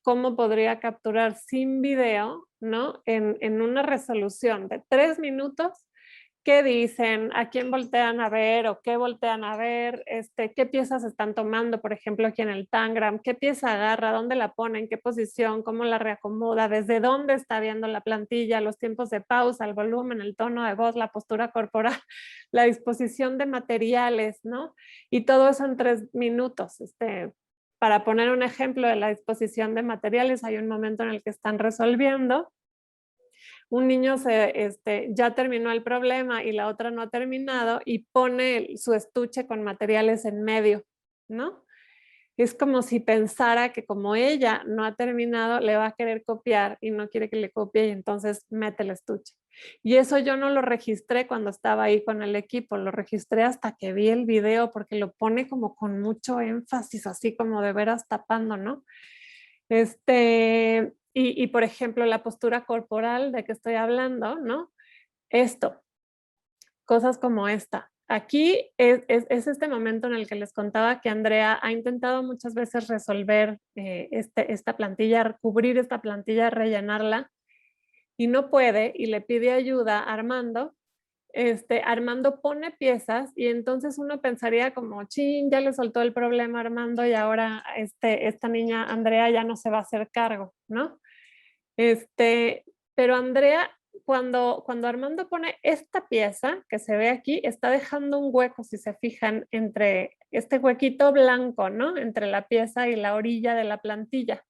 cómo podría capturar sin video, ¿no? En una resolución de 3 minutos, qué dicen, a quién voltean a ver o qué voltean a ver, qué piezas están tomando, por ejemplo, aquí en el Tangram, qué pieza agarra, dónde la pone, en qué posición, cómo la reacomoda, desde dónde está viendo la plantilla, los tiempos de pausa, el volumen, el tono de voz, la postura corporal, la disposición de materiales, ¿no? Y todo eso en 3 minutos, para poner un ejemplo de la disposición de materiales, hay un momento en el que están resolviendo. Un niño ya terminó el problema y la otra no ha terminado y pone su estuche con materiales en medio, ¿no? Es como si pensara que como ella no ha terminado, le va a querer copiar y no quiere que le copie y entonces mete el estuche. Y eso yo no lo registré cuando estaba ahí con el equipo, lo registré hasta que vi el video porque lo pone como con mucho énfasis, así como de veras tapando, ¿no? Y por ejemplo, la postura corporal de que estoy hablando, ¿no? Cosas como esta. Aquí es este momento en el que les contaba que Andrea ha intentado muchas veces resolver esta plantilla, cubrir esta plantilla, rellenarla, y no puede y le pide ayuda a Armando. Armando pone piezas y entonces uno pensaría como, chin, ya le soltó el problema a Armando y ahora esta niña Andrea ya no se va a hacer cargo, ¿no? Pero Andrea, cuando Armando pone esta pieza que se ve aquí, está dejando un hueco, si se fijan, entre este huequito blanco, ¿no? Entre la pieza y la orilla de la plantilla.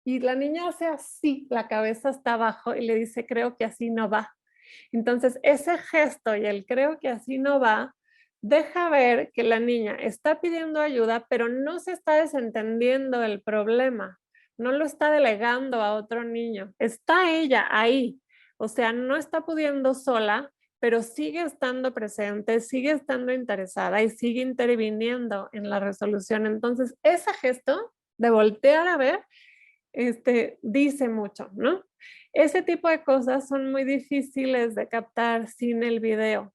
Y la niña hace así, la cabeza está abajo y le dice, creo que así no va. Entonces, ese gesto y el creo que así no va, deja ver que la niña está pidiendo ayuda, pero no se está desentendiendo del problema, no lo está delegando a otro niño, está ella ahí, o sea, no está pudiendo sola, pero sigue estando presente, sigue estando interesada y sigue interviniendo en la resolución. Entonces, ese gesto de voltear a ver, dice mucho, ¿no? Ese tipo de cosas son muy difíciles de captar sin el video.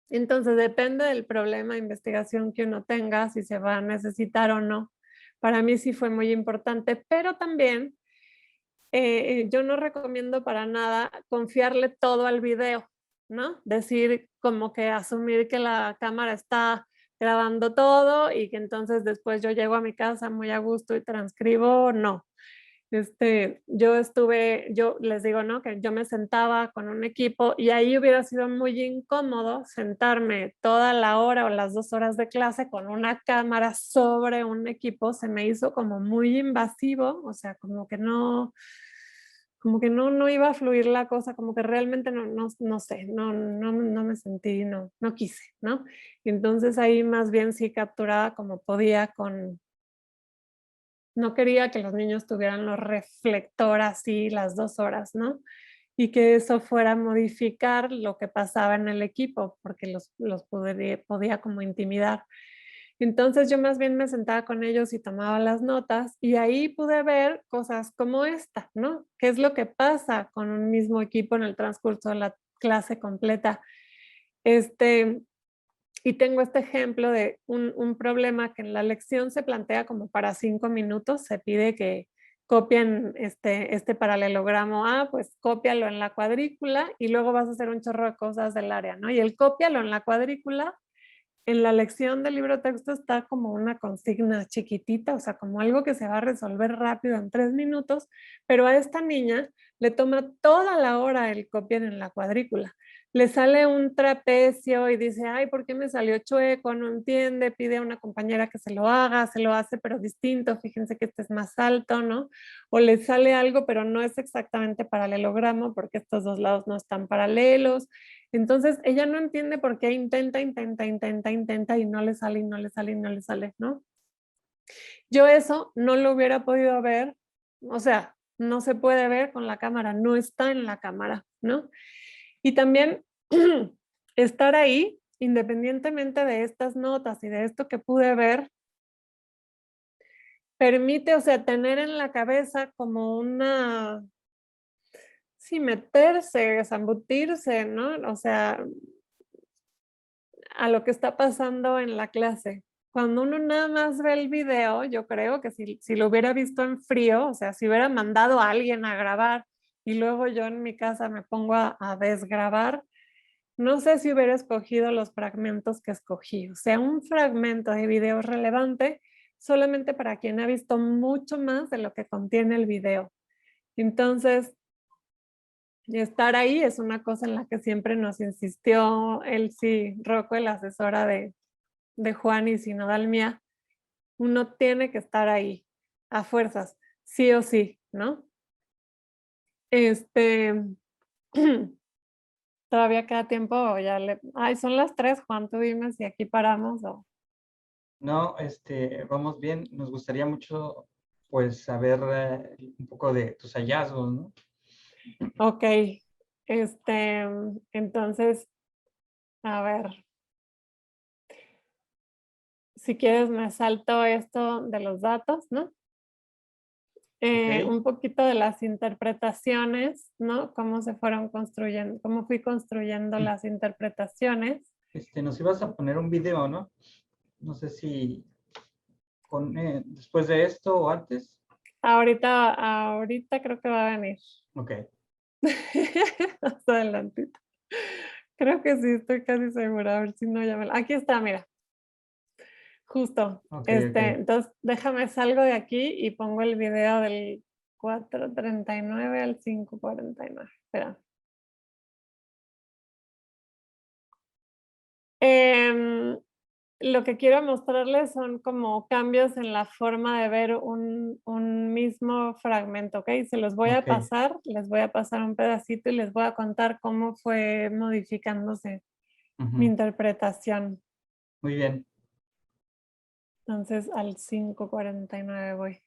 Entonces depende del problema de investigación que uno tenga, si se va a necesitar o no. Para mí sí fue muy importante, pero también yo no recomiendo para nada confiarle todo al video, ¿no? Decir como que asumir que la cámara está grabando todo y que entonces después yo llego a mi casa muy a gusto y transcribo, no. Yo les digo, ¿no? Que yo me sentaba con un equipo y ahí hubiera sido muy incómodo sentarme toda la hora o las 2 horas de clase con una cámara sobre un equipo. Se me hizo como muy invasivo, o sea, como que no iba a fluir la cosa, como que realmente no sé, no me sentí, no quise, ¿no? Y entonces ahí más bien sí capturaba como podía no quería que los niños tuvieran los reflectores así las 2 horas, ¿no? Y que eso fuera a modificar lo que pasaba en el equipo, porque los podía como intimidar. Entonces yo más bien me sentaba con ellos y tomaba las notas y ahí pude ver cosas como esta, ¿no? ¿Qué es lo que pasa con un mismo equipo en el transcurso de la clase completa? Y tengo este ejemplo de un problema que en la lección se plantea como para 5 minutos. Se pide que copien este paralelogramo A, pues cópialo en la cuadrícula y luego vas a hacer un chorro de cosas del área, ¿no? Y el cópialo en la cuadrícula, en la lección del libro texto está como una consigna chiquitita, o sea, como algo que se va a resolver rápido en 3 minutos, pero a esta niña le toma toda la hora el copiar en la cuadrícula. Le sale un trapecio y dice, ay, ¿por qué me salió chueco? No entiende, pide a una compañera que se lo haga, se lo hace pero distinto, fíjense que este es más alto, ¿no? O le sale algo pero no es exactamente paralelogramo porque estos dos lados no están paralelos. Entonces ella no entiende por qué intenta y no le sale, y no le sale, y no le sale, ¿no? Yo eso no lo hubiera podido ver, o sea, no se puede ver con la cámara, no está en la cámara, ¿no? Y también estar ahí, independientemente de estas notas y de esto que pude ver, permite, o sea, tener en la cabeza como una, sí, meterse, zambutirse, ¿no? O sea, a lo que está pasando en la clase. Cuando uno nada más ve el video, yo creo que si lo hubiera visto en frío, o sea, si hubiera mandado a alguien a grabar y luego yo en mi casa me pongo a desgrabar, no sé si hubiera escogido los fragmentos que escogí. O sea, un fragmento de video es relevante solamente para quien ha visto mucho más de lo que contiene el video. Entonces, estar ahí es una cosa en la que siempre nos insistió Elsie Rocco, la asesora de Juan y sinodal mía. Uno tiene que estar ahí a fuerzas, sí o sí, ¿no? Todavía queda tiempo o ya Ay, son las 3, Juan, tú dime si aquí paramos o... No, vamos bien. Nos gustaría mucho, pues, saber un poco de tus hallazgos, ¿no? Ok, entonces, a ver, si quieres me salto esto de los datos, ¿no? Ok. Un poquito de las interpretaciones, ¿no? Cómo se fueron construyendo, cómo fui construyendo las interpretaciones. Nos ibas a poner un video, ¿no? No sé si después de esto o antes. Ahorita creo que va a venir. Ok. Más adelantito. Creo que sí, estoy casi segura. A ver si no ya me... Aquí está, mira. Justo. Ok, ok. Entonces, déjame salgo de aquí y pongo el video del 4:39 al 5:49. Espera. Lo que quiero mostrarles son como cambios en la forma de ver un mismo fragmento, ¿ok? Se los voy a Ok. pasar, les voy a pasar un pedacito y les voy a contar cómo fue modificándose mi Ujú. interpretación. Muy bien. Entonces al 5:49 voy.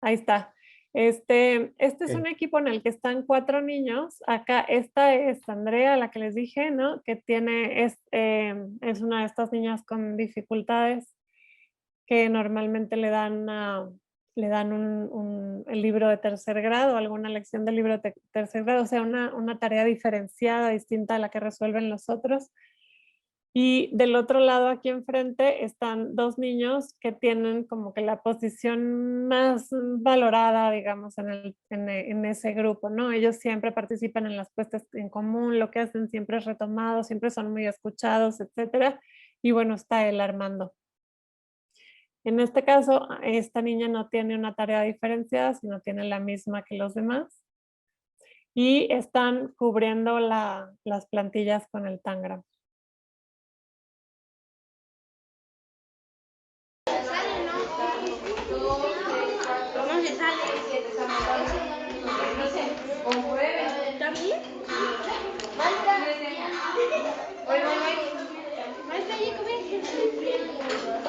Ahí está. Este es un Ok. equipo en el que están 4 niños. Acá esta es Andrea, la que les dije, ¿no? Que es una de estas niñas con dificultades que normalmente le dan el libro de tercer grado, alguna lección del libro de tercer grado, o sea, una tarea diferenciada, distinta a la que resuelven los otros. Y del otro lado, aquí enfrente, están dos niños que tienen como que la posición más valorada, digamos, en ese grupo, ¿no? Ellos siempre participan en las puestas en común, lo que hacen siempre es retomado, siempre son muy escuchados, etcétera. Y bueno, está el Armando. En este caso, esta niña no tiene una tarea diferenciada, sino tiene la misma que los demás. Y están cubriendo las plantillas con el Tangram.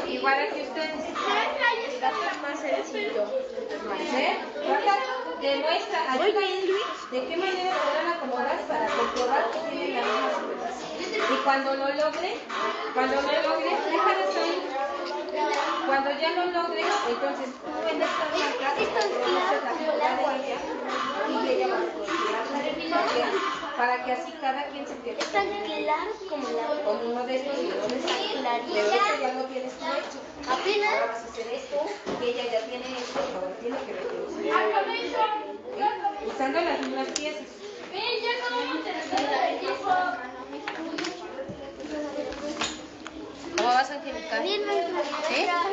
Igual aquí ustedes. Más sencillo. Demuestra, de qué manera podrán acomodar para comprobar que tienen la misma superficie. Y cuando lo logren, déjalos ahí. Cuando ya lo logren, entonces tú en estas marcas, conoces la figura de ella y ella va a poder para que así cada quien se quede. Es tan claro Como uno de estos y uno de estos. Pero esto ya lo tienes tú hecho. Apenas. Ahora vas a hacer esto y ella ya tiene esto, ahora tiene que reproducir. Usando las mismas piezas. ¿Cómo vas, Angélica? Bien, ¿Sí? Ah,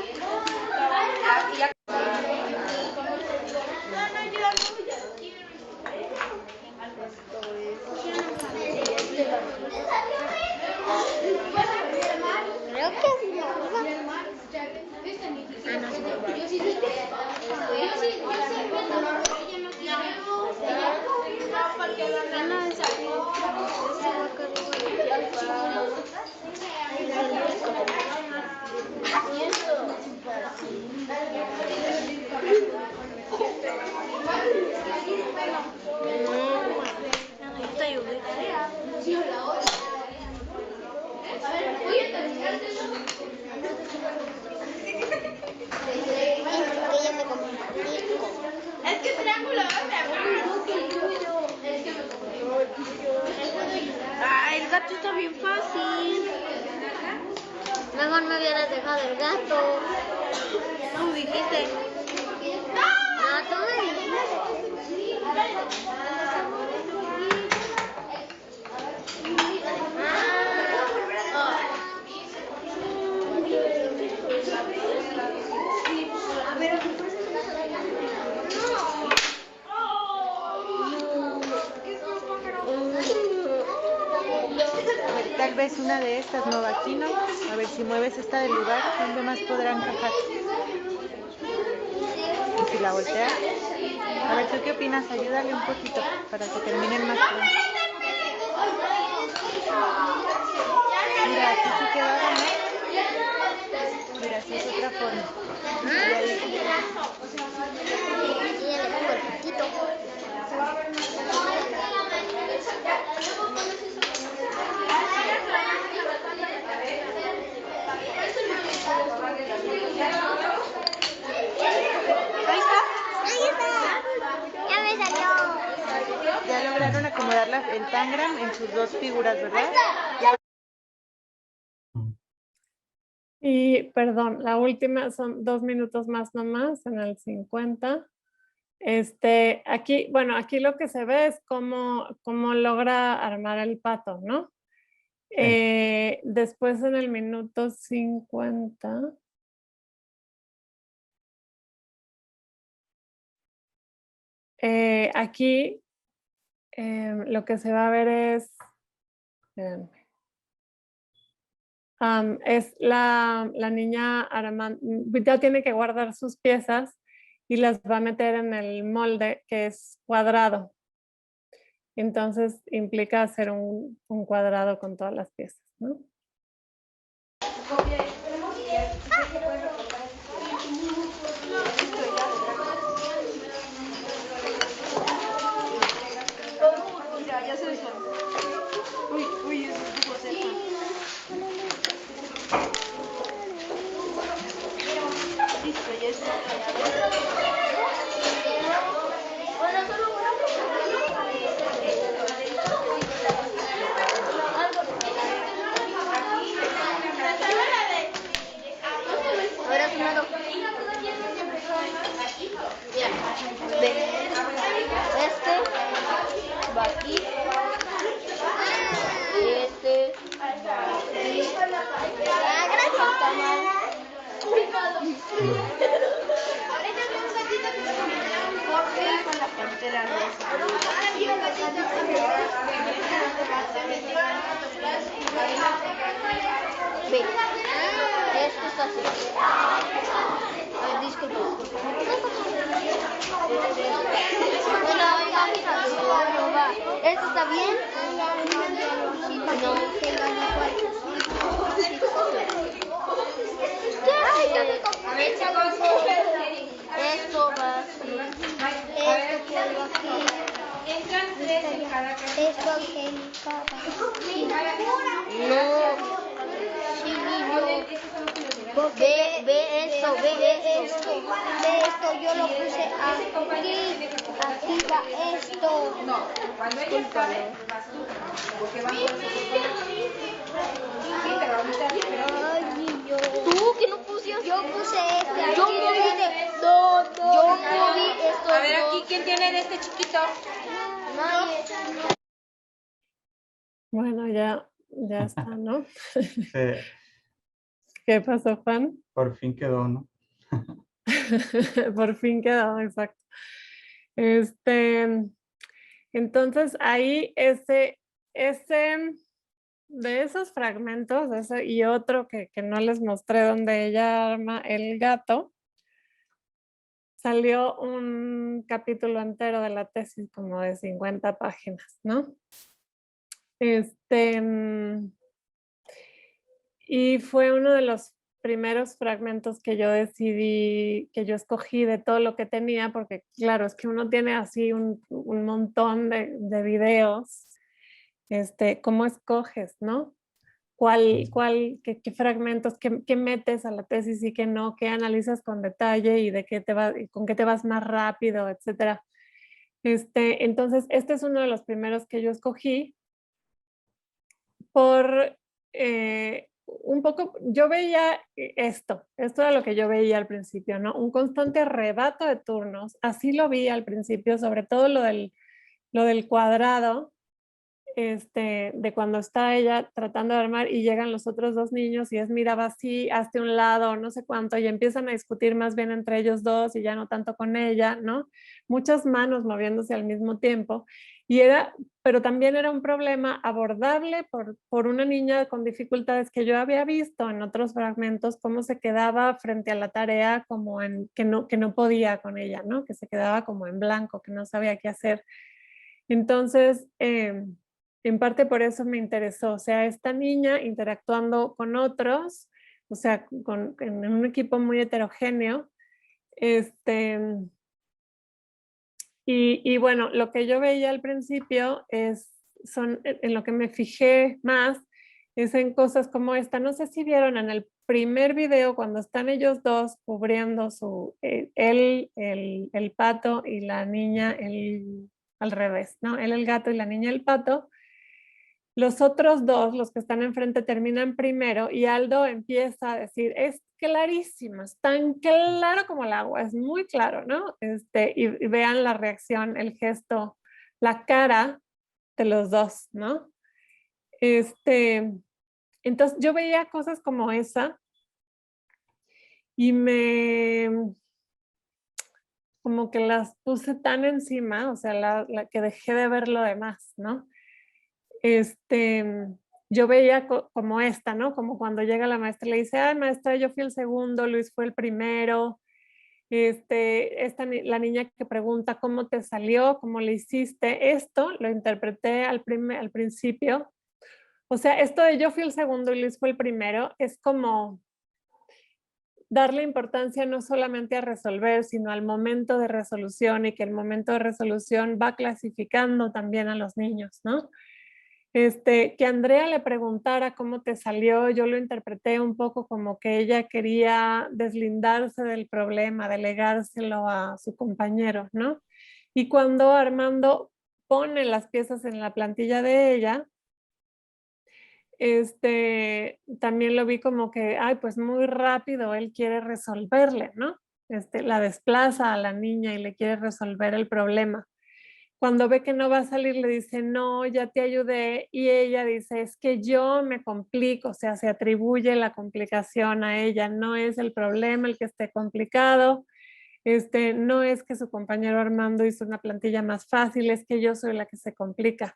y ya. Creo que sí. Es que triángulo Ah, el gato está bien fácil. Mejor me hubieras dejado el gato. Tú dijiste. No, tú me dijiste. Tal vez una de estas, Novaquino. A ver si mueves esta del lugar, ¿dónde más podrá encajar? Y si la volteas. A ver, ¿tú qué opinas? Ayúdale un poquito para que terminen más pronto. Mira, aquí sí quedaba, ¿no? Mira, así es otra forma. Y ahí. Y ya le pongo el poquito. Ya me salió. Ya lograron acomodar el Tangram en sus dos figuras, ¿verdad? Y perdón, la última son 2 minutos más nomás en el 50. Aquí, bueno, aquí lo que se ve es cómo logra armar el pato, ¿no? Después en el minuto 50. Aquí lo que se va a ver es, espérenme. Es la niña Armando, ya tiene que guardar sus piezas y las va a meter en el molde que es cuadrado. Entonces implica hacer un cuadrado con todas las piezas, ¿no? Ya se desarmó. Uy, eso estuvo cerca. Listo, ya está. Con la pantera rosa. Ve, esto está así. A ver, disculpa. Bueno, oiga, mira, no va. ¿Esto está bien? No. A ver, chicos. Esto va así. Esto quedó aquí. Entran 3 en cada casa. Esto no. Sí, niño. Ve esto. Ve esto, yo lo puse aquí. Aquí va esto. No, cuando ella escape, porque van por sí, pero ahorita, Ay, niño. ¿Tú que no pusiste? Yo puse este. Yo moví esto. a ver aquí, ¿quién tiene de este chiquito? Nadie. Bueno, ya está, ¿no? Sí, ¿Qué pasó, Juan? por fin quedó, ¿no? Por fin quedó, exacto. Entonces ahí de esos fragmentos, y otro que no les mostré donde ella arma el gato, salió un capítulo entero de la tesis como de 50 páginas, ¿no? Y fue uno de los primeros fragmentos que yo decidí, que yo escogí de todo lo que tenía, porque claro, es que uno tiene así un montón de videos. ¿Cómo escoges, no? ¿Qué fragmentos, qué metes a la tesis y qué no, qué analizas con detalle y con qué te vas más rápido, etcétera? Entonces, este es uno de los primeros que yo escogí por un poco, yo veía esto era lo que yo veía al principio, ¿no? Un constante arrebato de turnos, así lo vi al principio, sobre todo lo del cuadrado, de cuando está ella tratando de armar y llegan los otros dos niños y mira, va así, hazte un lado, no sé cuánto, y empiezan a discutir más bien entre ellos dos y ya no tanto con ella, ¿no? Muchas manos moviéndose al mismo tiempo. Pero también era un problema abordable por una niña con dificultades que yo había visto en otros fragmentos, cómo se quedaba frente a la tarea como que no podía con ella, ¿no? Que se quedaba como en blanco, que no sabía qué hacer. Entonces, en parte por eso me interesó, o sea, esta niña interactuando con otros, o sea, en un equipo muy heterogéneo, y bueno, lo que yo veía al principio en lo que me fijé más, es en cosas como esta. No sé si vieron en el primer video cuando están ellos dos cubriendo él, el pato y la niña, al revés, ¿no? Él el gato y la niña el pato. Los otros dos, los que están enfrente, terminan primero y Aldo empieza a decir, es clarísimo, es tan claro como el agua, es muy claro, ¿no? Y vean la reacción, el gesto, la cara de los dos, ¿no? Entonces yo veía cosas como esa y como que las puse tan encima, o sea, la que dejé de ver lo demás, ¿no? Yo veía como esta, ¿no? Como cuando llega la maestra y le dice, ay, maestra, yo fui el segundo, Luis fue el primero. La niña que pregunta cómo te salió, cómo le hiciste. Esto lo interpreté al principio. O sea, esto de yo fui el segundo y Luis fue el primero es como darle importancia no solamente a resolver, sino al momento de resolución, y que el momento de resolución va clasificando también a los niños, ¿no? Que Andrea le preguntara cómo te salió, yo lo interpreté un poco como que ella quería deslindarse del problema, delegárselo a su compañero, ¿no? Y cuando Armando pone las piezas en la plantilla de ella, también lo vi como que, ay, pues muy rápido él quiere resolverle, ¿no? La desplaza a la niña y le quiere resolver el problema. Cuando ve que no va a salir, le dice, no, ya te ayudé. Y ella dice, es que yo me complico, o sea, se atribuye la complicación a ella, no es el problema el que esté complicado. No es que su compañero Armando hizo una plantilla más fácil, es que yo soy la que se complica.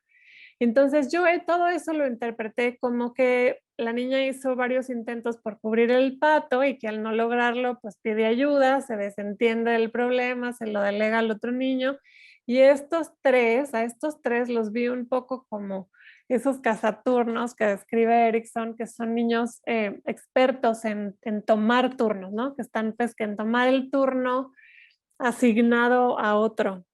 Entonces yo todo eso lo interpreté como que la niña hizo varios intentos por cubrir el pato y que al no lograrlo, pues pide ayuda, se desentiende del problema, se lo delega al otro niño. Y a estos tres los vi un poco como esos cazaturnos que describe Erickson, que son niños expertos en tomar turnos, ¿no? Que están pues que en tomar el turno asignado a otro.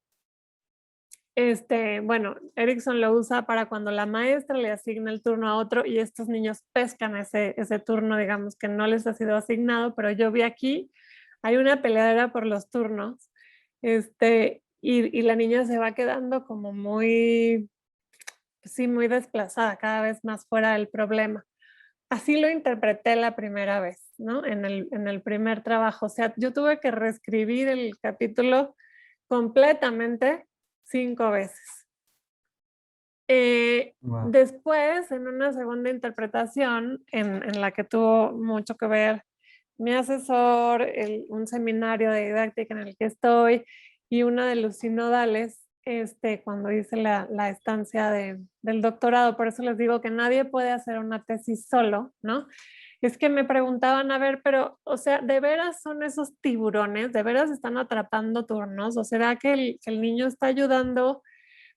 Bueno, Erickson lo usa para cuando la maestra le asigna el turno a otro y estos niños pescan ese turno, digamos, que no les ha sido asignado, pero yo vi aquí, hay una peleadera por los turnos, y la niña se va quedando como muy, sí, muy desplazada, cada vez más fuera del problema. Así lo interpreté la primera vez, ¿no? En el primer trabajo. O sea, yo tuve que reescribir el capítulo completamente 5 veces. Wow. Después, en una segunda interpretación, en la que tuvo mucho que ver mi asesor, un seminario de didáctica en el que estoy y una de los sinodales, cuando hice la estancia del doctorado. Por eso les digo que nadie puede hacer una tesis solo, ¿no? Es que me preguntaban, a ver, pero, o sea, ¿de veras son esos tiburones? ¿De veras están atrapando turnos? ¿O será que el niño está ayudando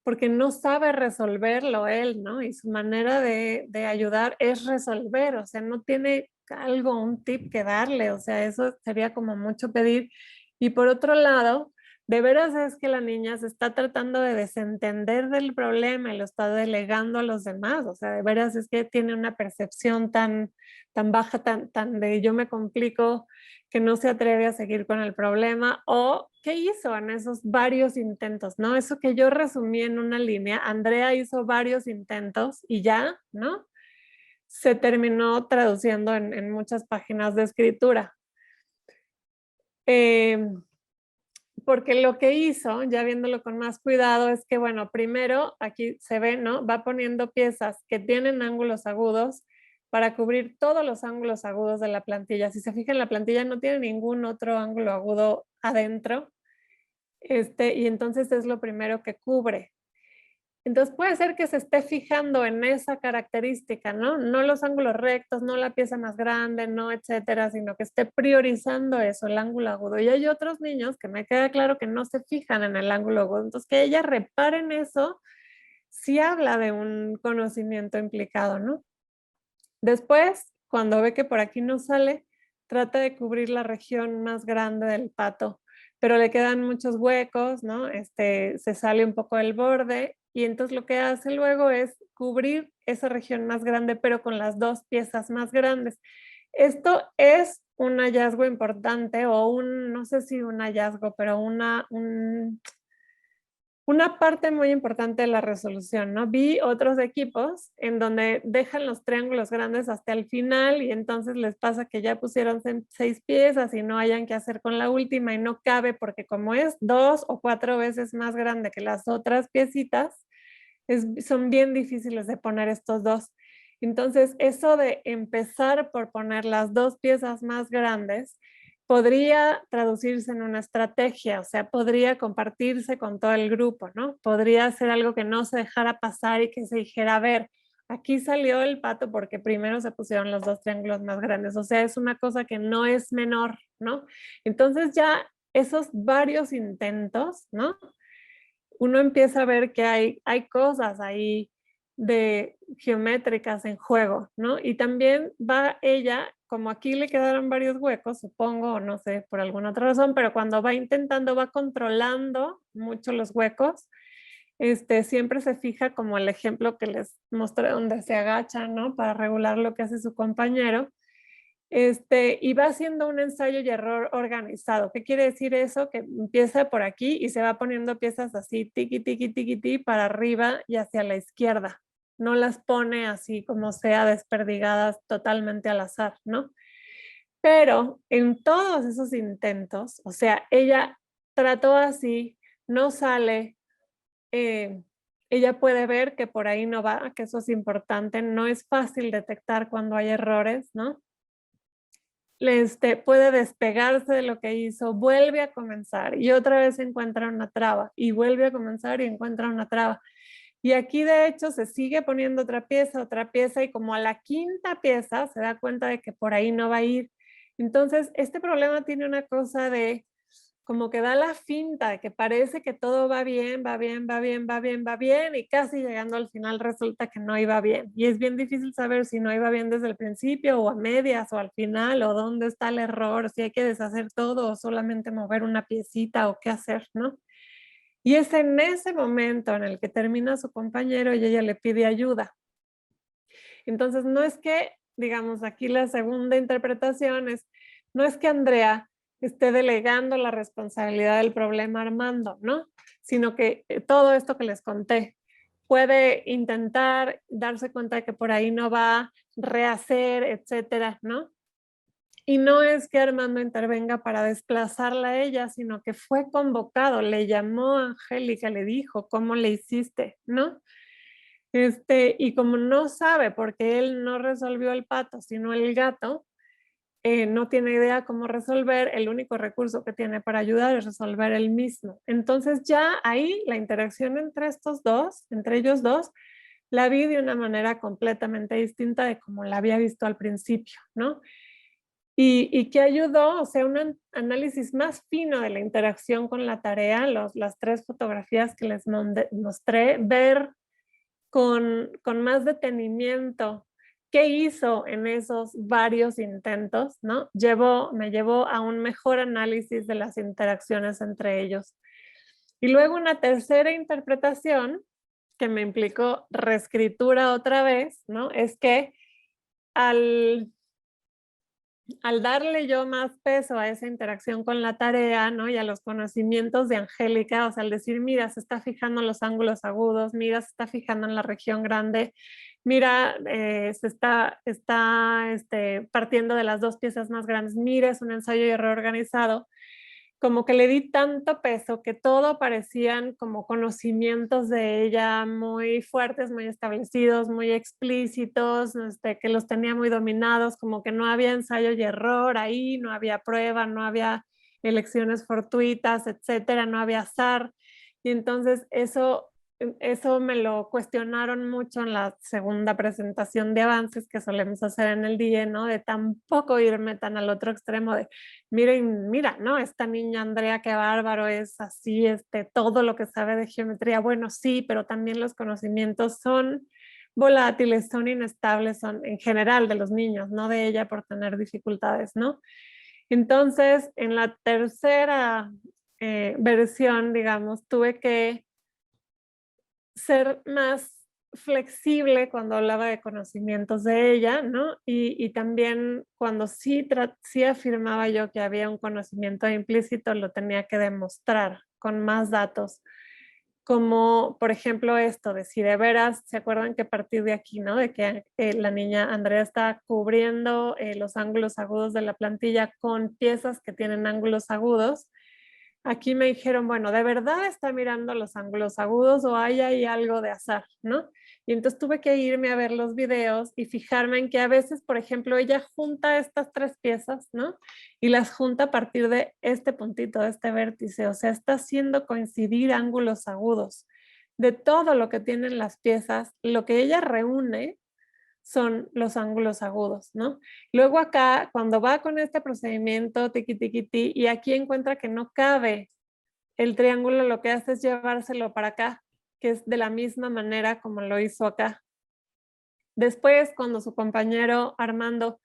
porque no sabe resolverlo él, ¿no? Y su manera de ayudar es resolver, o sea, no tiene algo, un tip que darle, o sea, eso sería como mucho pedir. Y por otro lado, de veras es que la niña se está tratando de desentender del problema y lo está delegando a los demás, o sea, de veras es que tiene una percepción tan baja, tan de yo me complico, que no se atreve a seguir con el problema, o qué hizo en esos varios intentos, ¿no? Eso que yo resumí en una línea, Andrea hizo varios intentos y ya, ¿no? Se terminó traduciendo en muchas páginas de escritura. Porque lo que hizo, ya viéndolo con más cuidado, es que, bueno, primero aquí se ve, ¿no? Va poniendo piezas que tienen ángulos agudos para cubrir todos los ángulos agudos de la plantilla. Si se fijan, la plantilla no tiene ningún otro ángulo agudo adentro, y entonces es lo primero que cubre. Entonces puede ser que se esté fijando en esa característica, ¿no? No los ángulos rectos, no la pieza más grande, no etcétera, sino que esté priorizando eso, el ángulo agudo. Y hay otros niños que me queda claro que no se fijan en el ángulo agudo. Entonces que ella repare en eso, sí habla de un conocimiento implicado, ¿no? Después, cuando ve que por aquí no sale, trata de cubrir la región más grande del pato, pero le quedan muchos huecos, ¿no? Se sale un poco del borde y entonces lo que hace luego es cubrir esa región más grande, pero con las dos piezas más grandes. Esto es un hallazgo importante o no sé si un hallazgo, pero una parte muy importante de la resolución, ¿no? Vi otros equipos en donde dejan los triángulos grandes hasta el final y entonces les pasa que ya pusieron 6 piezas y no hayan que hacer con la última y no cabe porque como es 2 o 4 veces más grande que las otras piecitas, son bien difíciles de poner estos dos. Entonces, eso de empezar por poner las 2 piezas más grandes podría traducirse en una estrategia, o sea, podría compartirse con todo el grupo, ¿no? Podría ser algo que no se dejara pasar y que se dijera, a ver, aquí salió el pato porque primero se pusieron los 2 triángulos más grandes, o sea, es una cosa que no es menor, ¿no? Entonces ya esos varios intentos, ¿no? Uno empieza a ver que hay cosas ahí de geométricas en juego, ¿no? Y también va ella, como aquí le quedaron varios huecos, supongo, o no sé, por alguna otra razón, pero cuando va intentando, va controlando mucho los huecos, siempre se fija como el ejemplo que les mostré donde se agacha, ¿no? Para regular lo que hace su compañero. Y va haciendo un ensayo y error organizado. ¿Qué quiere decir eso? Que empieza por aquí y se va poniendo piezas así, tiqui, tiqui, tiqui, tiqui, para arriba y hacia la izquierda. No las pone así como sea desperdigadas totalmente al azar, ¿no? Pero en todos esos intentos, o sea, ella trató así, no sale, ella puede ver que por ahí no va, que eso es importante, no es fácil detectar cuando hay errores, ¿no? Puede despegarse de lo que hizo, vuelve a comenzar y otra vez encuentra una traba y vuelve a comenzar y encuentra una traba. Y aquí de hecho se sigue poniendo otra pieza y como a la quinta pieza se da cuenta de que por ahí no va a ir. Entonces este problema tiene una cosa de como que da la finta de que parece que todo va bien, va bien, va bien, va bien, va bien, y casi llegando al final resulta que no iba bien. Y es bien difícil saber si no iba bien desde el principio o a medias o al final o dónde está el error, si hay que deshacer todo o solamente mover una piecita o qué hacer, ¿no? Y es en ese momento en el que termina su compañero y ella le pide ayuda. Entonces no es que, digamos, aquí la segunda interpretación es, no es que Andrea esté delegando la responsabilidad del problema a Armando, ¿no? Sino que todo esto que les conté, puede intentar darse cuenta de que por ahí no va, rehacer, etcétera, ¿no? Y no es que Armando intervenga para desplazarla a ella, sino que fue convocado, le llamó a Angélica, le dijo, ¿cómo le hiciste? ¿No? Y como no sabe, porque él no resolvió el pato, sino el gato, no tiene idea cómo resolver, el único recurso que tiene para ayudar es resolver él mismo. Entonces ya ahí la interacción entre estos dos, entre ellos dos, la vi de una manera completamente distinta de como la había visto al principio, ¿no? Y que ayudó, o sea, un análisis más fino de la interacción con la tarea, las 3 fotografías que les mostré, ver con más detenimiento qué hizo en esos varios intentos, ¿no? Me llevó a un mejor análisis de las interacciones entre ellos. Y luego una tercera interpretación que me implicó reescritura otra vez, ¿no? Es que al darle yo más peso a esa interacción con la tarea, ¿no? Y a los conocimientos de Angélica, o sea, al decir, mira, se está fijando en los ángulos agudos, mira, se está fijando en la región grande, mira, se está partiendo de las 2 piezas más grandes, mira, es un ensayo y error organizado, como que le di tanto peso que todo parecían como conocimientos de ella muy fuertes, muy establecidos, muy explícitos, que los tenía muy dominados, como que no había ensayo y error ahí, no había prueba, no había elecciones fortuitas, etcétera, no había azar. Y entonces eso me lo cuestionaron mucho en la segunda presentación de avances que solemos hacer en el día, ¿no? De tampoco irme tan al otro extremo de miren, mira, ¿no? Esta niña Andrea, qué bárbaro, es así, todo lo que sabe de geometría. Bueno, sí, pero también los conocimientos son volátiles, son inestables, son en general de los niños, no de ella por tener dificultades, ¿no? Entonces, en la tercera versión, digamos, tuve que ser más flexible cuando hablaba de conocimientos de ella, ¿no? Y también cuando sí afirmaba yo que había un conocimiento implícito, lo tenía que demostrar con más datos. Como, por ejemplo, esto de si de veras, ¿se acuerdan que a partir de aquí, ¿no? De que la niña Andrea está cubriendo los ángulos agudos de la plantilla con piezas que tienen ángulos agudos. Aquí me dijeron, bueno, ¿de verdad está mirando los ángulos agudos o hay ahí algo de azar, ¿no? Y entonces tuve que irme a ver los videos y fijarme en que a veces, por ejemplo, ella junta estas 3 piezas, ¿no? Y las junta a partir de este puntito, de este vértice, o sea, está haciendo coincidir ángulos agudos. De todo lo que tienen las piezas, lo que ella reúne son los ángulos agudos, ¿no? Luego acá, cuando va con este procedimiento, tiqui, tiqui, ti, y aquí encuentra que no cabe el triángulo, lo que hace es llevárselo para acá, que es de la misma manera como lo hizo acá. Después, cuando su compañero Armando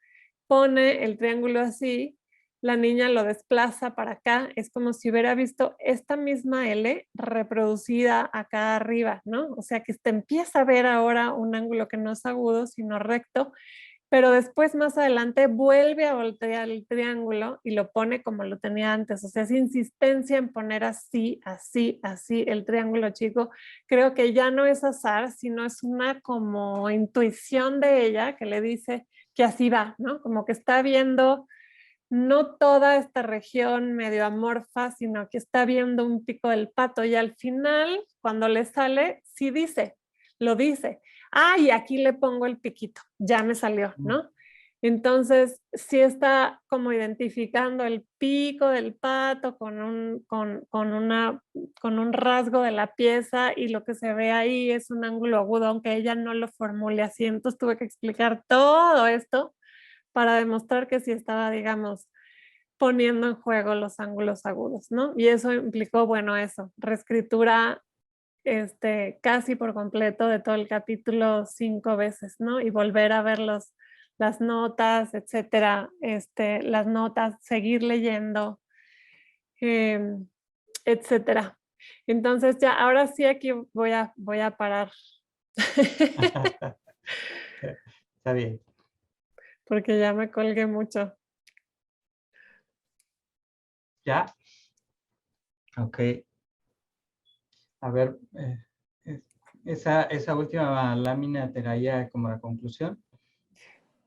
pone el triángulo así, la niña lo desplaza para acá, es como si hubiera visto esta misma L reproducida acá arriba, ¿no? O sea que empieza a ver ahora un ángulo que no es agudo, sino recto, pero después más adelante vuelve a voltear el triángulo y lo pone como lo tenía antes, o sea, esa insistencia en poner así, así, así el triángulo chico, creo que ya no es azar, sino es una como intuición de ella que le dice que así va, ¿no? Como que está viendo no toda esta región medio amorfa, sino que está viendo un pico del pato y al final, cuando le sale, sí dice, lo dice. Ah, y aquí le pongo el piquito, ya me salió, ¿no? Entonces, sí está como identificando el pico del pato con un rasgo de la pieza, y lo que se ve ahí es un ángulo agudo, aunque ella no lo formule así. Entonces tuve que explicar todo esto para demostrar que sí estaba, digamos, poniendo en juego los ángulos agudos, ¿no? Y eso implicó, bueno, eso, reescritura casi por completo de todo el capítulo 5 veces, ¿no? Y volver a ver las notas, etcétera, las notas, seguir leyendo, etcétera. Entonces ya, ahora sí aquí voy a parar. Está bien. Porque ya me colgué mucho. ¿Ya? Ok. A ver, esa última lámina te daría como la conclusión.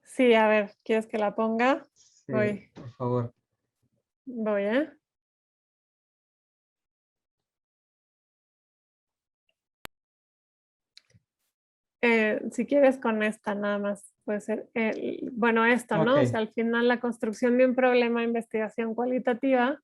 Sí, a ver, ¿quieres que la ponga? Sí, Voy, por favor. ¿eh? Si quieres con esta nada más, puede ser, bueno, esto, ¿no? Ok. O sea, al final la construcción de un problema de investigación cualitativa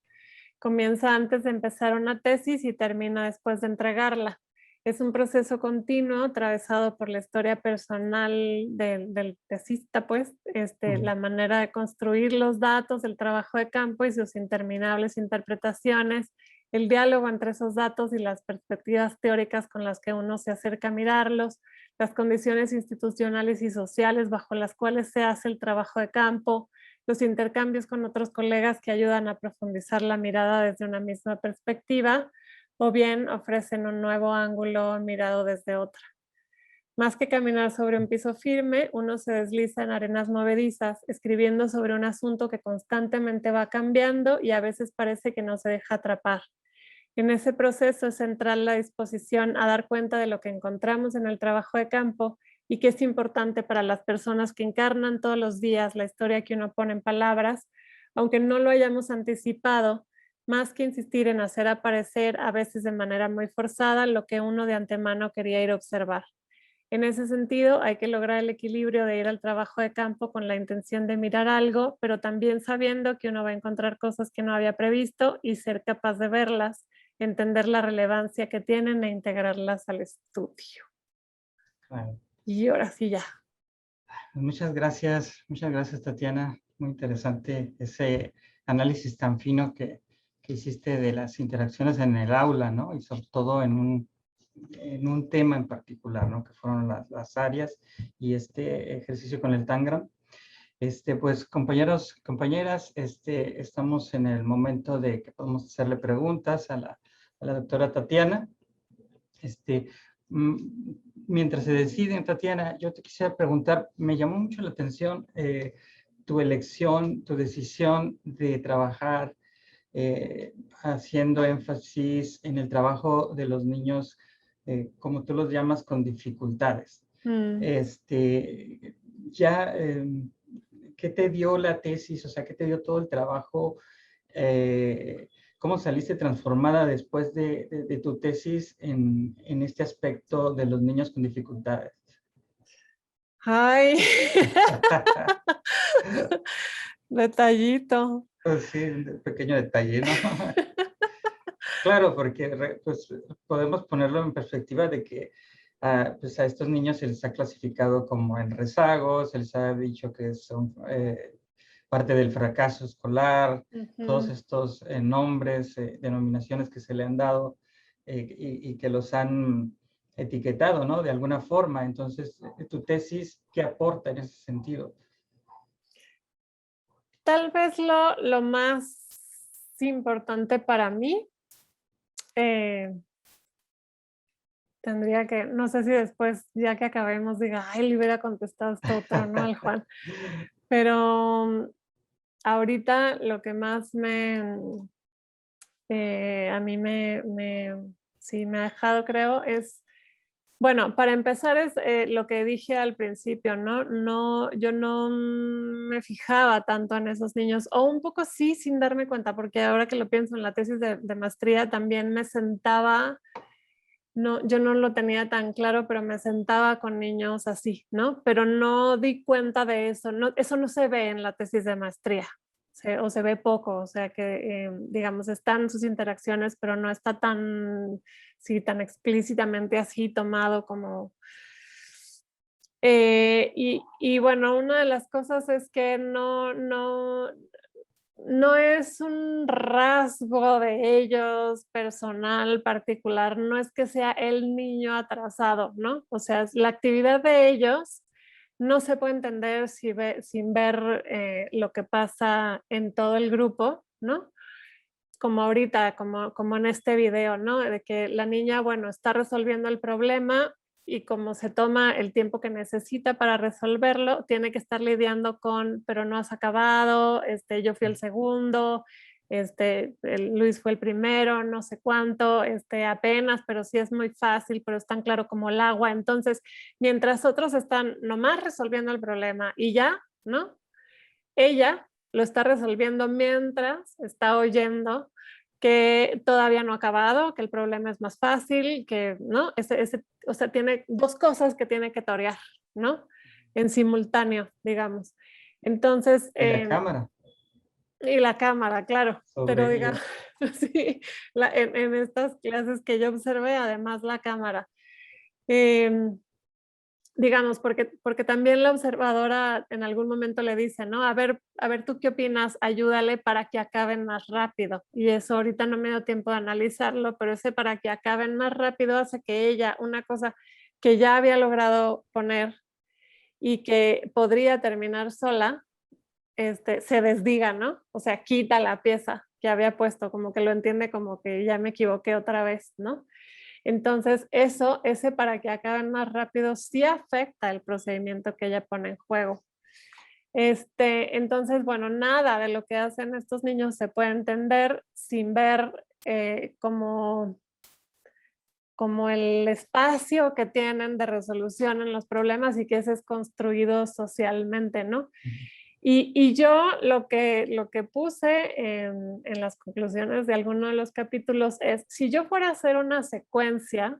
comienza antes de empezar una tesis y termina después de entregarla. Es un proceso continuo atravesado por la historia personal del tesista, pues, la manera de construir los datos, el trabajo de campo y sus interminables interpretaciones, el diálogo entre esos datos y las perspectivas teóricas con las que uno se acerca a mirarlos, las condiciones institucionales y sociales bajo las cuales se hace el trabajo de campo, los intercambios con otros colegas que ayudan a profundizar la mirada desde una misma perspectiva, o bien ofrecen un nuevo ángulo mirado desde otra. Más que caminar sobre un piso firme, uno se desliza en arenas movedizas, escribiendo sobre un asunto que constantemente va cambiando y a veces parece que no se deja atrapar. En ese proceso es central la disposición a dar cuenta de lo que encontramos en el trabajo de campo y que es importante para las personas que encarnan todos los días la historia que uno pone en palabras, aunque no lo hayamos anticipado, más que insistir en hacer aparecer, a veces de manera muy forzada, lo que uno de antemano quería ir a observar. En ese sentido, hay que lograr el equilibrio de ir al trabajo de campo con la intención de mirar algo, pero también sabiendo que uno va a encontrar cosas que no había previsto y ser capaz de verlas, entender la relevancia que tienen e integrarlas al estudio. Claro. Y ahora sí ya. Muchas gracias, Tatiana. Muy interesante ese análisis tan fino que hiciste de las interacciones en el aula, ¿no? Y sobre todo en un tema en particular, ¿no? Que fueron las áreas y este ejercicio con el Tangram. Pues compañeros, compañeras, estamos en el momento de que podemos hacerle preguntas a la doctora Tatiana. Mientras se deciden, Tatiana, yo te quisiera preguntar, me llamó mucho la atención tu elección, tu decisión de trabajar haciendo énfasis en el trabajo de los niños, como tú los llamas, con dificultades. Ya, ¿qué te dio la tesis? O sea, ¿qué te dio todo el trabajo? ¿Cómo saliste transformada después de tu tesis en este aspecto de los niños con dificultades? Ay, detallito. Sí, un pequeño detalle, ¿no? Claro, porque pues, podemos ponerlo en perspectiva de que pues a estos niños se les ha clasificado como en rezagos, se les ha dicho que son parte del fracaso escolar, todos estos nombres, denominaciones que se le han dado y que los han etiquetado, ¿no? De alguna forma. Entonces, tu tesis, ¿qué aporta en ese sentido? Tal vez lo más importante para mí, tendría que, no sé si después, ya que acabemos, diga, ay, le hubiera contestado esto otro, ¿no? Al Juan. Pero ahorita lo que más a mí sí me ha dejado, creo, es, bueno, para empezar es lo que dije al principio, ¿no? Yo no me fijaba tanto en esos niños, o un poco sí, sin darme cuenta, porque ahora que lo pienso en la tesis de maestría, también me sentaba no, yo no lo tenía tan claro, pero me sentaba con niños así, ¿no? Pero no di cuenta de eso, no, eso no se ve en la tesis de maestría, o se ve poco, o sea que, digamos, están sus interacciones, pero no está tan, sí, tan explícitamente así tomado como... y bueno, una de las cosas es que no es un rasgo de ellos personal particular, no es que sea el niño atrasado, ¿no? O sea, la actividad de ellos no se puede entender sin ver lo que pasa en todo el grupo, ¿no? Como ahorita, como en este video, ¿no? De que la niña, bueno, está resolviendo el problema y como se toma el tiempo que necesita para resolverlo, tiene que estar lidiando con, pero no has acabado, yo fui el segundo, Luis fue el primero, no sé cuánto, apenas, pero sí es muy fácil, pero es tan claro como el agua. Entonces, mientras otros están nomás resolviendo el problema y ya, ¿no? Ella lo está resolviendo mientras está oyendo que todavía no ha acabado, que el problema es más fácil, que, ¿no? O sea, tiene dos cosas que tiene que torear, ¿no? En simultáneo, digamos. Entonces... Y la cámara. Y la cámara, claro. Pero digamos, sí, en estas clases que yo observé, además la cámara. Digamos, porque también la observadora en algún momento le dice, ¿no? A ver, ¿tú qué opinas? Ayúdale para que acaben más rápido. Y eso ahorita no me dio tiempo de analizarlo, pero ese para que acaben más rápido hace que ella, una cosa que ya había logrado poner y que podría terminar sola, se desdiga, ¿no? O sea, quita la pieza que había puesto, como que lo entiende como que ya me equivoqué otra vez, ¿no? Entonces, ese para que acaben más rápido sí afecta el procedimiento que ella pone en juego. Entonces, bueno, nada de lo que hacen estos niños se puede entender sin ver como el espacio que tienen de resolución en los problemas y que ese es construido socialmente, ¿no? Y yo lo que puse en las conclusiones de alguno de los capítulos es, si yo fuera a hacer una secuencia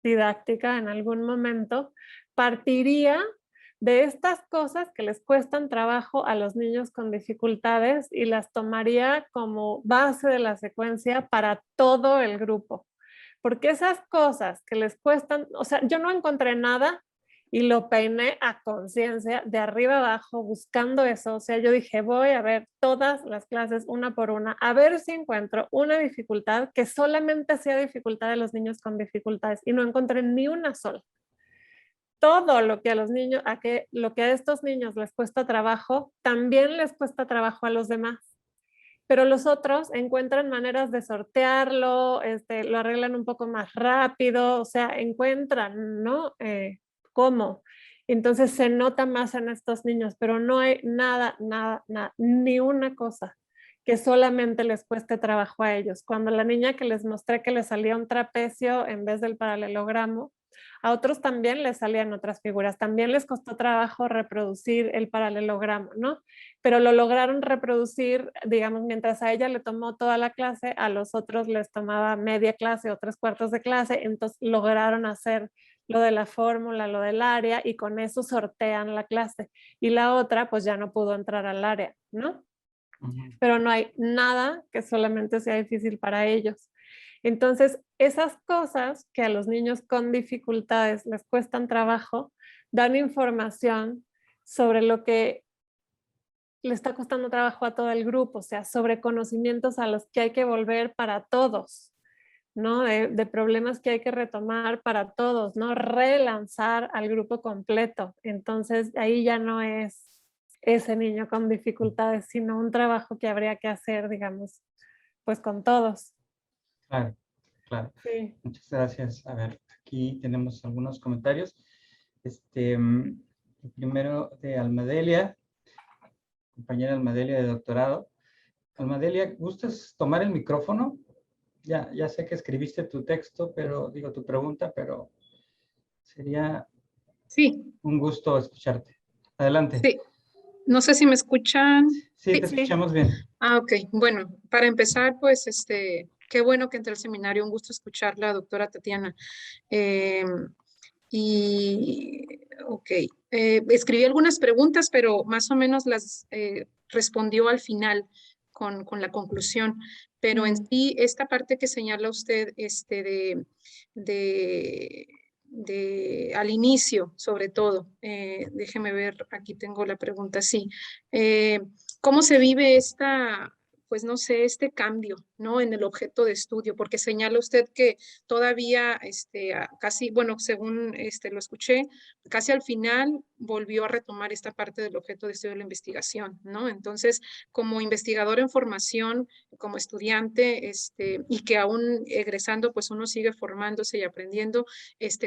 didáctica en algún momento, partiría de estas cosas que les cuestan trabajo a los niños con dificultades y las tomaría como base de la secuencia para todo el grupo. Porque esas cosas que les cuestan, o sea, yo no encontré nada y lo peiné a conciencia de arriba abajo buscando eso. O sea, yo dije, voy a ver todas las clases una por una, a ver si encuentro una dificultad que solamente sea dificultad de los niños con dificultades y no encontré ni una sola. Todo lo que a los niños, lo que a estos niños les cuesta trabajo, también les cuesta trabajo a los demás. Pero los otros encuentran maneras de sortearlo, lo arreglan un poco más rápido, o sea, encuentran, ¿no? ¿Cómo? Entonces se nota más en estos niños, pero no hay nada, ni una cosa que solamente les cueste trabajo a ellos. Cuando la niña que les mostré que le salía un trapecio en vez del paralelogramo, a otros también les salían otras figuras, también les costó trabajo reproducir el paralelogramo, ¿no? Pero lo lograron reproducir, digamos, mientras a ella le tomó toda la clase, a los otros les tomaba media clase o 3/4 de clase, entonces lograron hacer lo de la fórmula, lo del área, y con eso sortean la clase. Y la otra, pues ya no pudo entrar al área, ¿no? Pero no hay nada que solamente sea difícil para ellos. Entonces, esas cosas que a los niños con dificultades les cuestan trabajo, dan información sobre lo que le está costando trabajo a todo el grupo, o sea, sobre conocimientos a los que hay que volver para todos, ¿no? De problemas que hay que retomar para todos, ¿no? Relanzar al grupo completo. Entonces, ahí ya no es ese niño con dificultades, sino un trabajo que habría que hacer, digamos, pues con todos. Claro, claro. Sí. Muchas gracias. A ver, aquí tenemos algunos comentarios. Primero de Almadelia, compañera Almadelia de doctorado. Almadelia, ¿gustas tomar el micrófono? Ya sé que escribiste tu texto, pero digo tu pregunta, pero sería un gusto escucharte. Adelante. Sí. No sé si me escuchan. Sí, te escuchamos bien. Ok. Bueno, para empezar, pues, Qué bueno que entré al seminario, un gusto escucharla, doctora Tatiana. Eh, ok, escribí algunas preguntas, pero más o menos las respondió al final con la conclusión. Pero en sí, esta parte que señala usted de, al inicio, sobre todo, déjeme ver, aquí tengo la pregunta, sí. ¿Cómo se vive esta, pues no sé, este cambio, ¿no? En el objeto de estudio, porque señala usted que todavía, casi, bueno, según lo escuché, casi al final volvió a retomar esta parte del objeto de estudio de la investigación, ¿no? Entonces, como investigador en formación, como estudiante, y que aún egresando, pues uno sigue formándose y aprendiendo,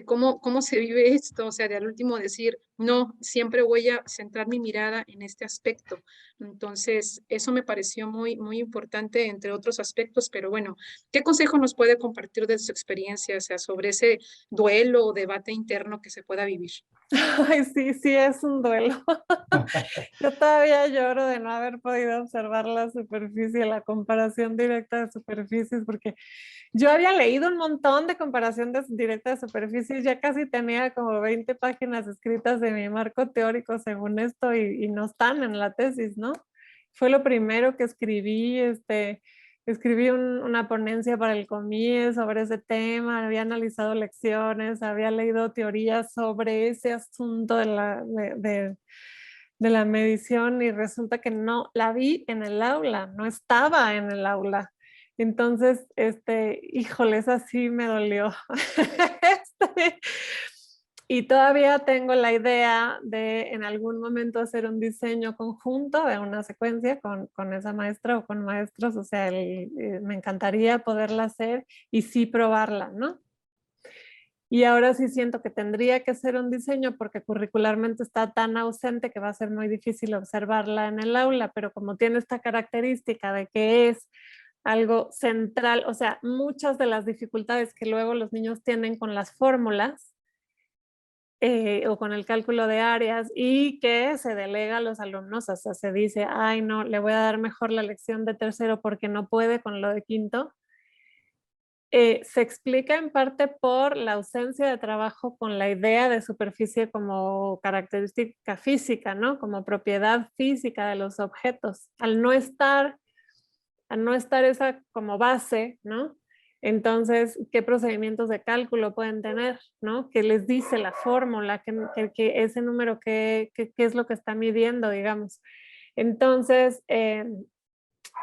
¿cómo se vive esto? O sea, de al último decir, no, siempre voy a centrar mi mirada en este aspecto. Entonces, eso me pareció muy, muy importante, entre otros aspectos, pero bueno, ¿qué consejo nos puede compartir de su experiencia, o sea, sobre ese duelo o debate interno que se pueda vivir? Ay, sí, sí es un duelo. Yo todavía lloro de no haber podido observar la superficie, la comparación directa de superficies, porque yo había leído un montón de comparación directa de superficies, ya casi tenía como 20 páginas escritas de mi marco teórico según esto y no están en la tesis, ¿no? Fue lo primero que escribí, escribí una ponencia para el COMIE sobre ese tema, había analizado lecciones, había leído teorías sobre ese asunto de la medición y resulta que no la vi en el aula, no estaba en el aula. Entonces, híjole, esa sí me dolió. Y todavía tengo la idea de en algún momento hacer un diseño conjunto de una secuencia con esa maestra o con maestros, o sea, me encantaría poderla hacer y sí probarla, ¿no? Y ahora sí siento que tendría que hacer un diseño porque curricularmente está tan ausente que va a ser muy difícil observarla en el aula, pero como tiene esta característica de que es algo central, o sea, muchas de las dificultades que luego los niños tienen con las fórmulas o con el cálculo de áreas y que se delega a los alumnos, o sea, se dice, ay no, le voy a dar mejor la lección de tercero porque no puede con lo de quinto. Se explica en parte por la ausencia de trabajo con la idea de superficie como característica física, ¿no? Como propiedad física de los objetos. Al no estar esa como base, ¿no? Entonces, ¿qué procedimientos de cálculo pueden tener, ¿no? ¿Qué les dice la fórmula? ¿Qué ese número, qué es lo que está midiendo, digamos? Entonces,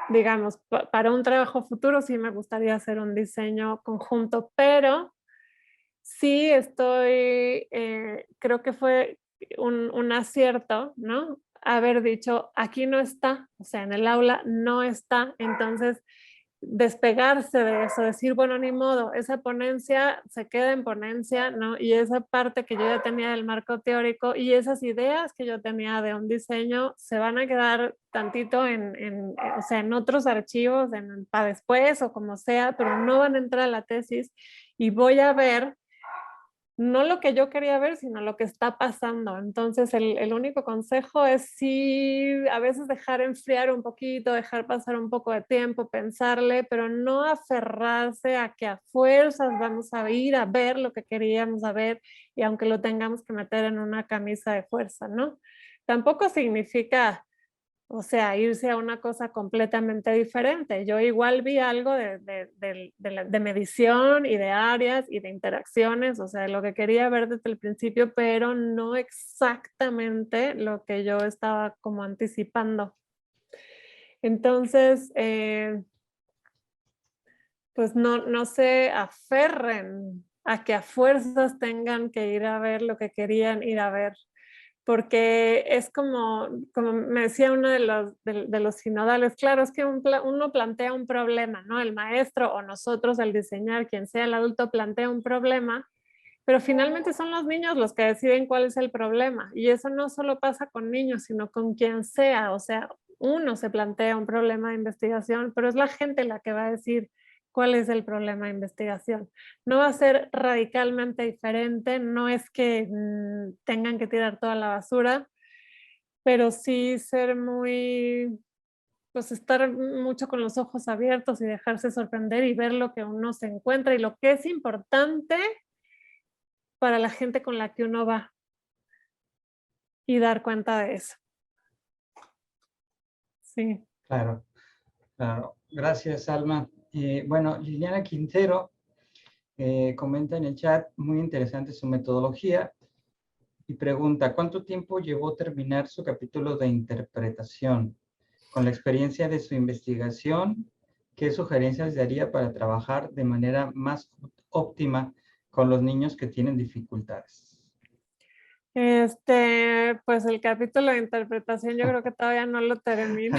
digamos, para un trabajo futuro sí me gustaría hacer un diseño conjunto, pero sí creo que fue un acierto, ¿no? Haber dicho, aquí no está, o sea, en el aula no está, entonces despegarse de eso, decir, bueno, ni modo, esa ponencia se queda en ponencia, ¿no? Y esa parte que yo ya tenía del marco teórico y esas ideas que yo tenía de un diseño se van a quedar tantito o sea, en otros archivos, para después o como sea, pero no van a entrar a la tesis y voy a ver no lo que yo quería ver, sino lo que está pasando. Entonces, el único consejo es sí, a veces dejar enfriar un poquito, dejar pasar un poco de tiempo, pensarle, pero no aferrarse a que a fuerzas vamos a ir a ver lo que queríamos ver y aunque lo tengamos que meter en una camisa de fuerza, ¿no? Tampoco significa, o sea, irse a una cosa completamente diferente. Yo igual vi algo de medición y de áreas y de interacciones, o sea, lo que quería ver desde el principio, pero no exactamente lo que yo estaba como anticipando. Entonces, pues no se aferren a que a fuerzas tengan que ir a ver lo que querían ir a ver. Porque es como me decía uno de los sinodales, claro, es que uno plantea un problema, ¿no? El maestro o nosotros al diseñar, quien sea el adulto, plantea un problema, pero finalmente son los niños los que deciden cuál es el problema. Y eso no solo pasa con niños, sino con quien sea. O sea, uno se plantea un problema de investigación, pero es la gente la que va a decir cuál es el problema de investigación. No va a ser radicalmente diferente, no es que tengan que tirar toda la basura, pero sí ser muy pues estar mucho con los ojos abiertos y dejarse sorprender y ver lo que uno se encuentra y lo que es importante para la gente con la que uno va y dar cuenta de eso. Sí. Claro, claro. Gracias, Alma. Bueno, Liliana Quintero comenta en el chat, muy interesante su metodología, y pregunta, ¿cuánto tiempo llevó terminar su capítulo de interpretación? Con la experiencia de su investigación, ¿qué sugerencias daría para trabajar de manera más óptima con los niños que tienen dificultades? Pues el capítulo de interpretación yo creo que todavía no lo termino.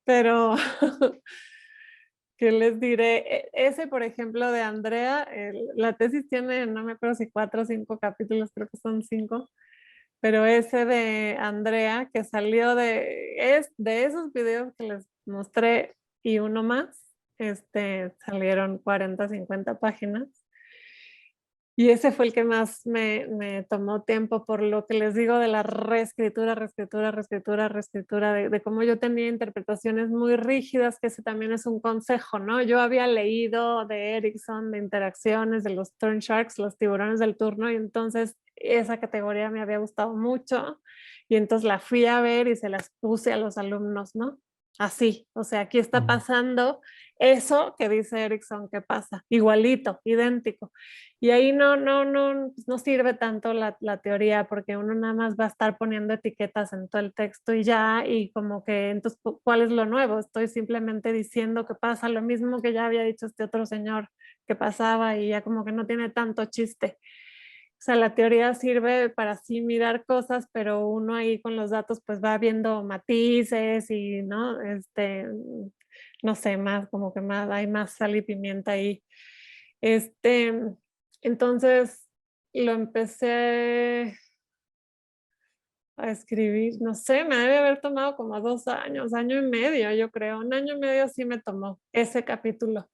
Pero, ¿qué les diré? Ese, por ejemplo, de Andrea, la tesis tiene, no me acuerdo si 4 o 5 capítulos, creo que son 5, pero ese de Andrea, que salió de esos videos que les mostré y uno más, salieron 40, 50 páginas. Y ese fue el que más me tomó tiempo, por lo que les digo de la reescritura, de cómo yo tenía interpretaciones muy rígidas, que ese también es un consejo, ¿no? Yo había leído de Erikson, de interacciones, de los turn sharks, los tiburones del turno, y entonces esa categoría me había gustado mucho, y entonces la fui a ver y se las puse a los alumnos, ¿no? Así, o sea, aquí está pasando eso que dice Erikson que pasa, igualito, idéntico. Y ahí no sirve tanto la teoría, porque uno nada más va a estar poniendo etiquetas en todo el texto y ya, y como que entonces, ¿cuál es lo nuevo? Estoy simplemente diciendo que pasa lo mismo que ya había dicho este otro señor que pasaba, y ya como que no tiene tanto chiste. O sea, la teoría sirve para sí mirar cosas, pero uno ahí con los datos pues va viendo matices y, ¿no? No sé, más, como que más, hay más sal y pimienta ahí. Entonces lo empecé a escribir, no sé, me debe haber tomado como 2 años, año y medio, yo creo. 1 año y medio sí me tomó ese capítulo.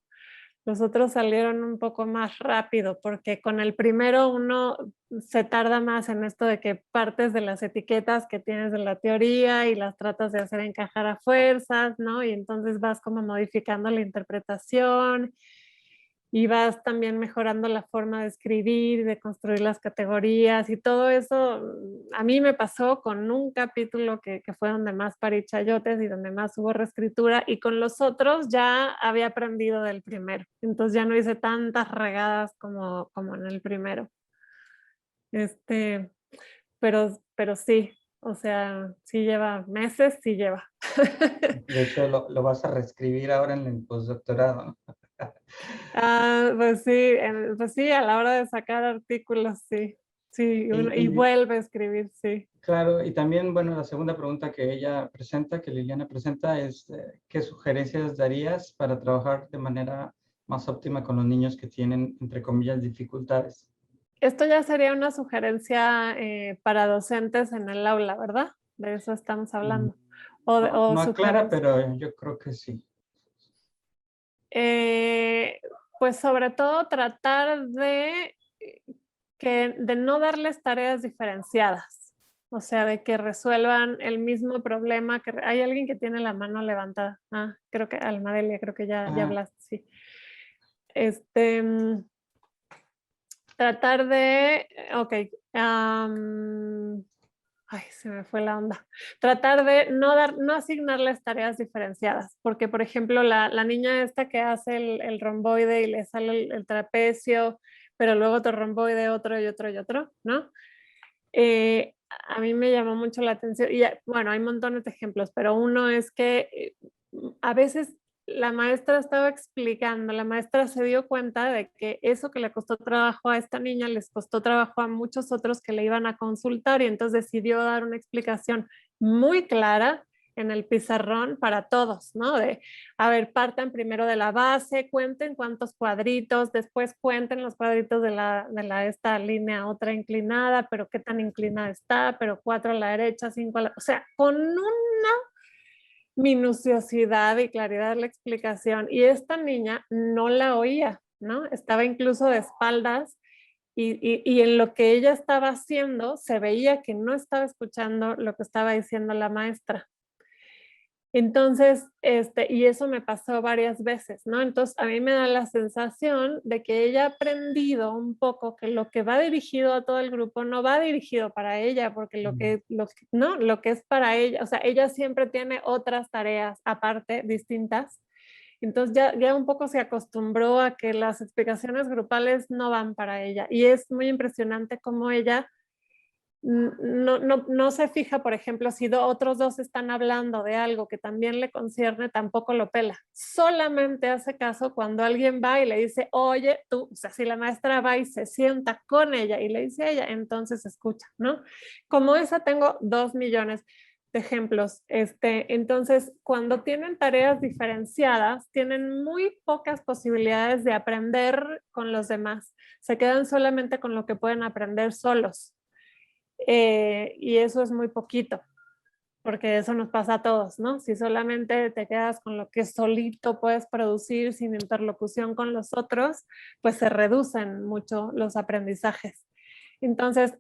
Los otros salieron un poco más rápido, porque con el primero uno se tarda más en esto de que partes de las etiquetas que tienes de la teoría y las tratas de hacer encajar a fuerzas, ¿no? Y entonces vas como modificando la interpretación y vas también mejorando la forma de escribir, de construir las categorías, y todo eso a mí me pasó con un capítulo que fue donde más parí chayotes y donde más hubo reescritura, y con los otros ya había aprendido del primero, entonces ya no hice tantas regadas como en el primero. Pero sí, o sea, sí lleva meses, sí lleva. De hecho, lo vas a reescribir ahora en el postdoctorado, ¿no? Pues sí, a la hora de sacar artículos, sí. Sí, y vuelve a escribir, sí. Claro, y también, bueno, la segunda pregunta que ella presenta, que Liliana presenta, es ¿qué sugerencias darías para trabajar de manera más óptima con los niños que tienen, entre comillas, dificultades? Esto ya sería una sugerencia para docentes en el aula, ¿verdad? De eso estamos hablando. No aclara, pero yo creo que sí. Pues sobre todo tratar de no darles tareas diferenciadas, o sea, de que resuelvan el mismo problema. Hay alguien que tiene la mano levantada. Creo que Almadelia, creo que ya hablaste, sí. Tratar de, ay, se me fue la onda. Tratar de no asignarles tareas diferenciadas, porque por ejemplo la niña esta que hace el romboide y le sale el trapecio, pero luego otro romboide, otro y otro y otro, ¿no? A mí me llamó mucho la atención, y bueno, hay montones de ejemplos, pero uno es que a veces la maestra estaba explicando, la maestra se dio cuenta de que eso que le costó trabajo a esta niña les costó trabajo a muchos otros que le iban a consultar, y entonces decidió dar una explicación muy clara en el pizarrón para todos, ¿no? De, a ver, partan primero de la base, cuenten cuántos cuadritos, después cuenten los cuadritos de esta línea otra inclinada, pero qué tan inclinada está, pero 4 a la derecha, 5 a la... O sea, con una minuciosidad y claridad la explicación, y esta niña no la oía, ¿no? Estaba incluso de espaldas y en lo que ella estaba haciendo se veía que no estaba escuchando lo que estaba diciendo la maestra. Entonces, y eso me pasó varias veces, ¿no? Entonces, a mí me da la sensación de que ella ha aprendido un poco que lo que va dirigido a todo el grupo no va dirigido para ella, porque lo que es para ella, o sea, ella siempre tiene otras tareas aparte, distintas. Entonces, ya un poco se acostumbró a que las explicaciones grupales no van para ella. Y es muy impresionante cómo ella no se fija, por ejemplo, si otros dos están hablando de algo que también le concierne, tampoco lo pela. Solamente hace caso cuando alguien va y le dice, oye, tú, o sea, si la maestra va y se sienta con ella y le dice a ella, entonces escucha, ¿no? Como esa tengo 2 millones de ejemplos. Entonces, cuando tienen tareas diferenciadas, tienen muy pocas posibilidades de aprender con los demás. Se quedan solamente con lo que pueden aprender solos. Y eso es muy poquito, porque eso nos pasa a todos, ¿no? Si solamente te quedas con lo que solito puedes producir sin interlocución con los otros, pues se reducen mucho los aprendizajes. Entonces,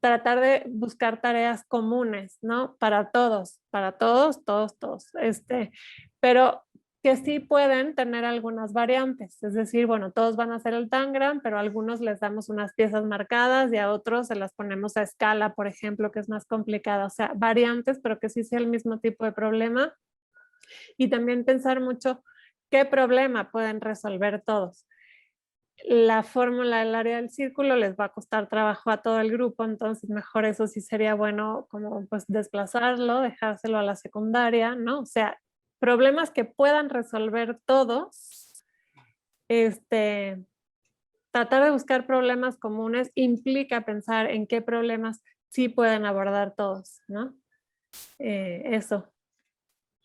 tratar de buscar tareas comunes, ¿no? Para todos, todos. Pero que sí pueden tener algunas variantes, es decir, bueno, todos van a hacer el Tangram, pero a algunos les damos unas piezas marcadas y a otros se las ponemos a escala, por ejemplo, que es más complicada, o sea, variantes, pero que sí sea el mismo tipo de problema. Y también pensar mucho qué problema pueden resolver todos. La fórmula del área del círculo les va a costar trabajo a todo el grupo, entonces mejor eso sí sería bueno como pues desplazarlo, dejárselo a la secundaria, ¿no? O sea, problemas que puedan resolver todos, tratar de buscar problemas comunes implica pensar en qué problemas sí pueden abordar todos, ¿no? Eso.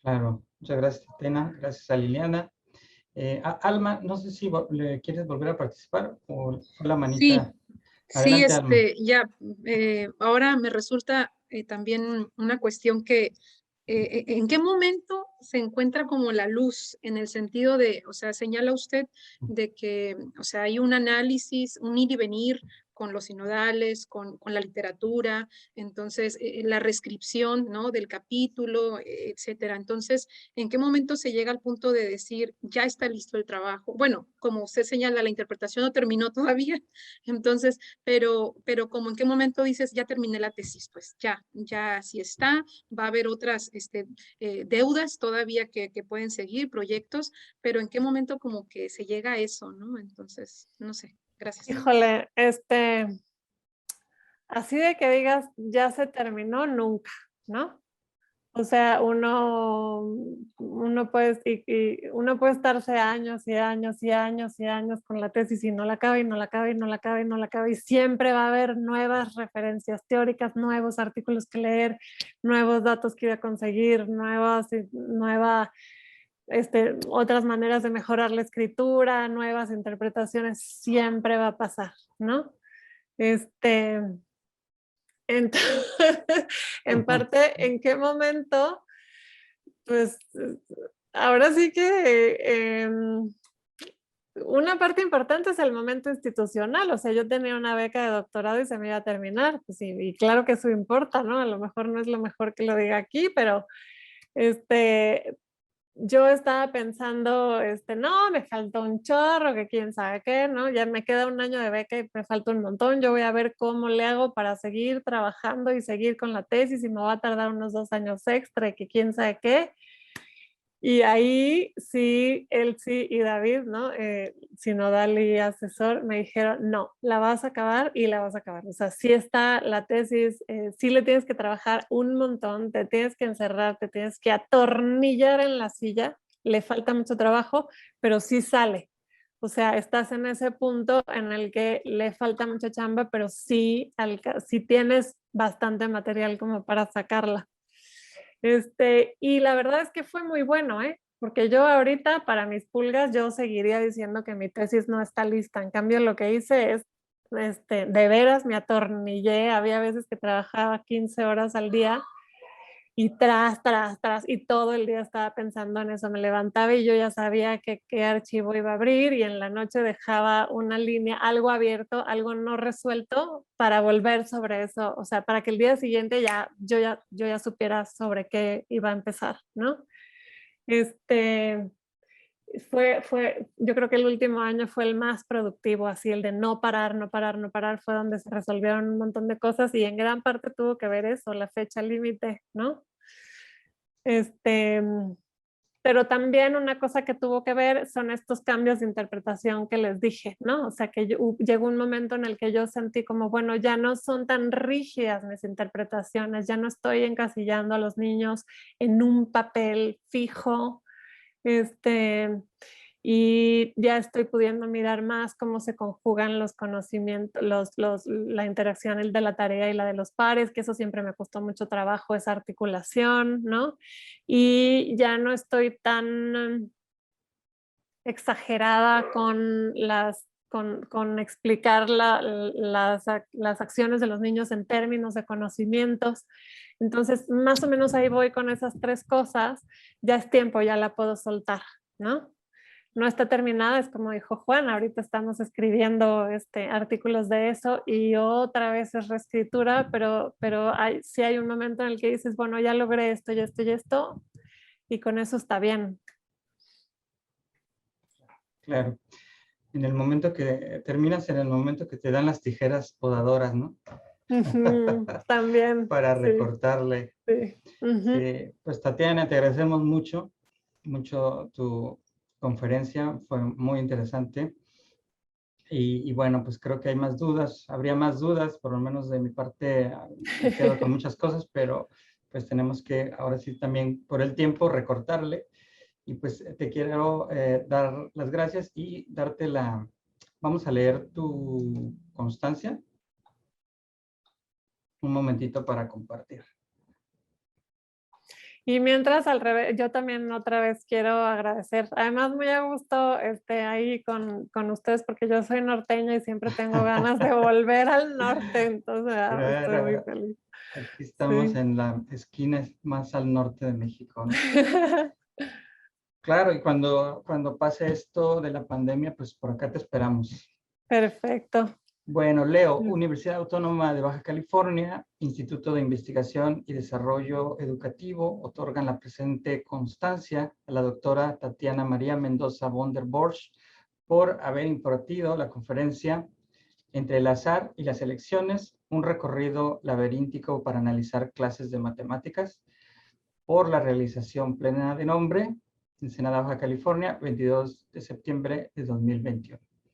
Claro, muchas gracias, Tena, gracias a Liliana. Alma, no sé si le quieres volver a participar o la Sí, manita. sí, Adelante, Alma. ya, ahora me resulta también una cuestión que, ¿en qué momento se encuentra como la luz en el sentido de, o sea, señala usted de que, o sea, hay un análisis, un ir y venir con los sinodales, con la literatura, entonces la reescripción, ¿no? Del capítulo, etcétera. Entonces, ¿en qué momento se llega al punto de decir, ya está listo el trabajo? Bueno, como usted señala, la interpretación no terminó todavía, entonces, pero como en qué momento dices, ya terminé la tesis, pues ya así está, va a haber otras deudas todavía que pueden seguir, proyectos, pero en qué momento como que se llega a eso, ¿no? Entonces, no sé, gracias. Híjole, así de que digas, ya se terminó, nunca, ¿no? O sea, uno puede estarse años y años y años y años con la tesis y no la acaba y no la acaba y no la acaba y no la acaba y siempre va a haber nuevas referencias teóricas, nuevos artículos que leer, nuevos datos que ir a conseguir, otras maneras de mejorar la escritura, nuevas interpretaciones, siempre va a pasar, ¿no? Entonces, en parte, ¿en qué momento? Pues ahora sí que una parte importante es el momento institucional, o sea, yo tenía una beca de doctorado y se me iba a terminar, pues y claro que eso importa, ¿no? A lo mejor no es lo mejor que lo diga aquí, pero yo estaba pensando, no, me falta un chorro, que quién sabe qué, ¿no? Ya me queda un año de beca y me falta un montón. Yo voy a ver cómo le hago para seguir trabajando y seguir con la tesis y me va a tardar unos 2 años extra y que quién sabe qué. Y ahí sí, él sí y David, ¿no? Sinodal y asesor, me dijeron, no, la vas a acabar y la vas a acabar. O sea, sí está la tesis, sí le tienes que trabajar un montón, te tienes que encerrar, te tienes que atornillar en la silla, le falta mucho trabajo, pero sí sale. O sea, estás en ese punto en el que le falta mucha chamba, pero sí tienes bastante material como para sacarla. Y la verdad es que fue muy bueno, porque yo ahorita para mis pulgas yo seguiría diciendo que mi tesis no está lista. En cambio lo que hice es, de veras me atornillé, había veces que trabajaba 15 horas al día y tras, y todo el día estaba pensando en eso. Me levantaba y yo ya sabía qué archivo iba a abrir y en la noche dejaba una línea, algo abierto, algo no resuelto para volver sobre eso, o sea, para que el día siguiente yo ya supiera sobre qué iba a empezar, ¿no? Yo creo que el último año fue el más productivo, así el de no parar, fue donde se resolvieron un montón de cosas y en gran parte tuvo que ver eso, la fecha límite, ¿no? Pero también una cosa que tuvo que ver son estos cambios de interpretación que les dije, ¿no? O sea, que llegó un momento en el que yo sentí como, bueno, ya no son tan rígidas mis interpretaciones, ya no estoy encasillando a los niños en un papel fijo, y ya estoy pudiendo mirar más cómo se conjugan los conocimientos, la interacción de la tarea y la de los pares, que eso siempre me costó mucho trabajo, esa articulación, ¿no? Y ya no estoy tan exagerada con con explicar las acciones de los niños en términos de conocimientos. Entonces, más o menos ahí voy con esas tres cosas. Ya es tiempo, ya la puedo soltar, ¿no? No está terminada, es como dijo Juan, ahorita estamos escribiendo artículos de eso y otra vez es reescritura, pero sí hay un momento en el que dices, bueno, ya logré esto y esto y esto, y con eso está bien. Claro. En el momento que terminas, en el momento que te dan las tijeras podadoras, ¿no? También. Para sí, recortarle. sí. Sí, pues Tatiana, te agradecemos mucho tu conferencia, fue muy interesante. Y bueno, pues creo que hay más dudas, habría más dudas, por lo menos de mi parte me quedo con muchas cosas, pero pues tenemos que ahora sí también por el tiempo recortarle. Y pues te quiero dar las gracias y darte vamos a leer tu constancia. Un momentito para compartir. Y mientras al revés, yo también otra vez quiero agradecer, además muy a gusto ahí con ustedes porque yo soy norteña y siempre tengo ganas de volver al norte, entonces estoy muy feliz. Aquí estamos sí. en la esquina más al norte de México, ¿no? Claro, y cuando pase esto de la pandemia, pues por acá te esperamos. Perfecto. Bueno, Leo, Universidad Autónoma de Baja California, Instituto de Investigación y Desarrollo Educativo, otorgan la presente constancia a la doctora Tatiana María Mendoza von der Borch por haber impartido la conferencia Entre el azar y las elecciones, un recorrido laberíntico para analizar clases de matemáticas, por la realización plena de nombre, Ensenada, Baja California, 22 de septiembre de 2021.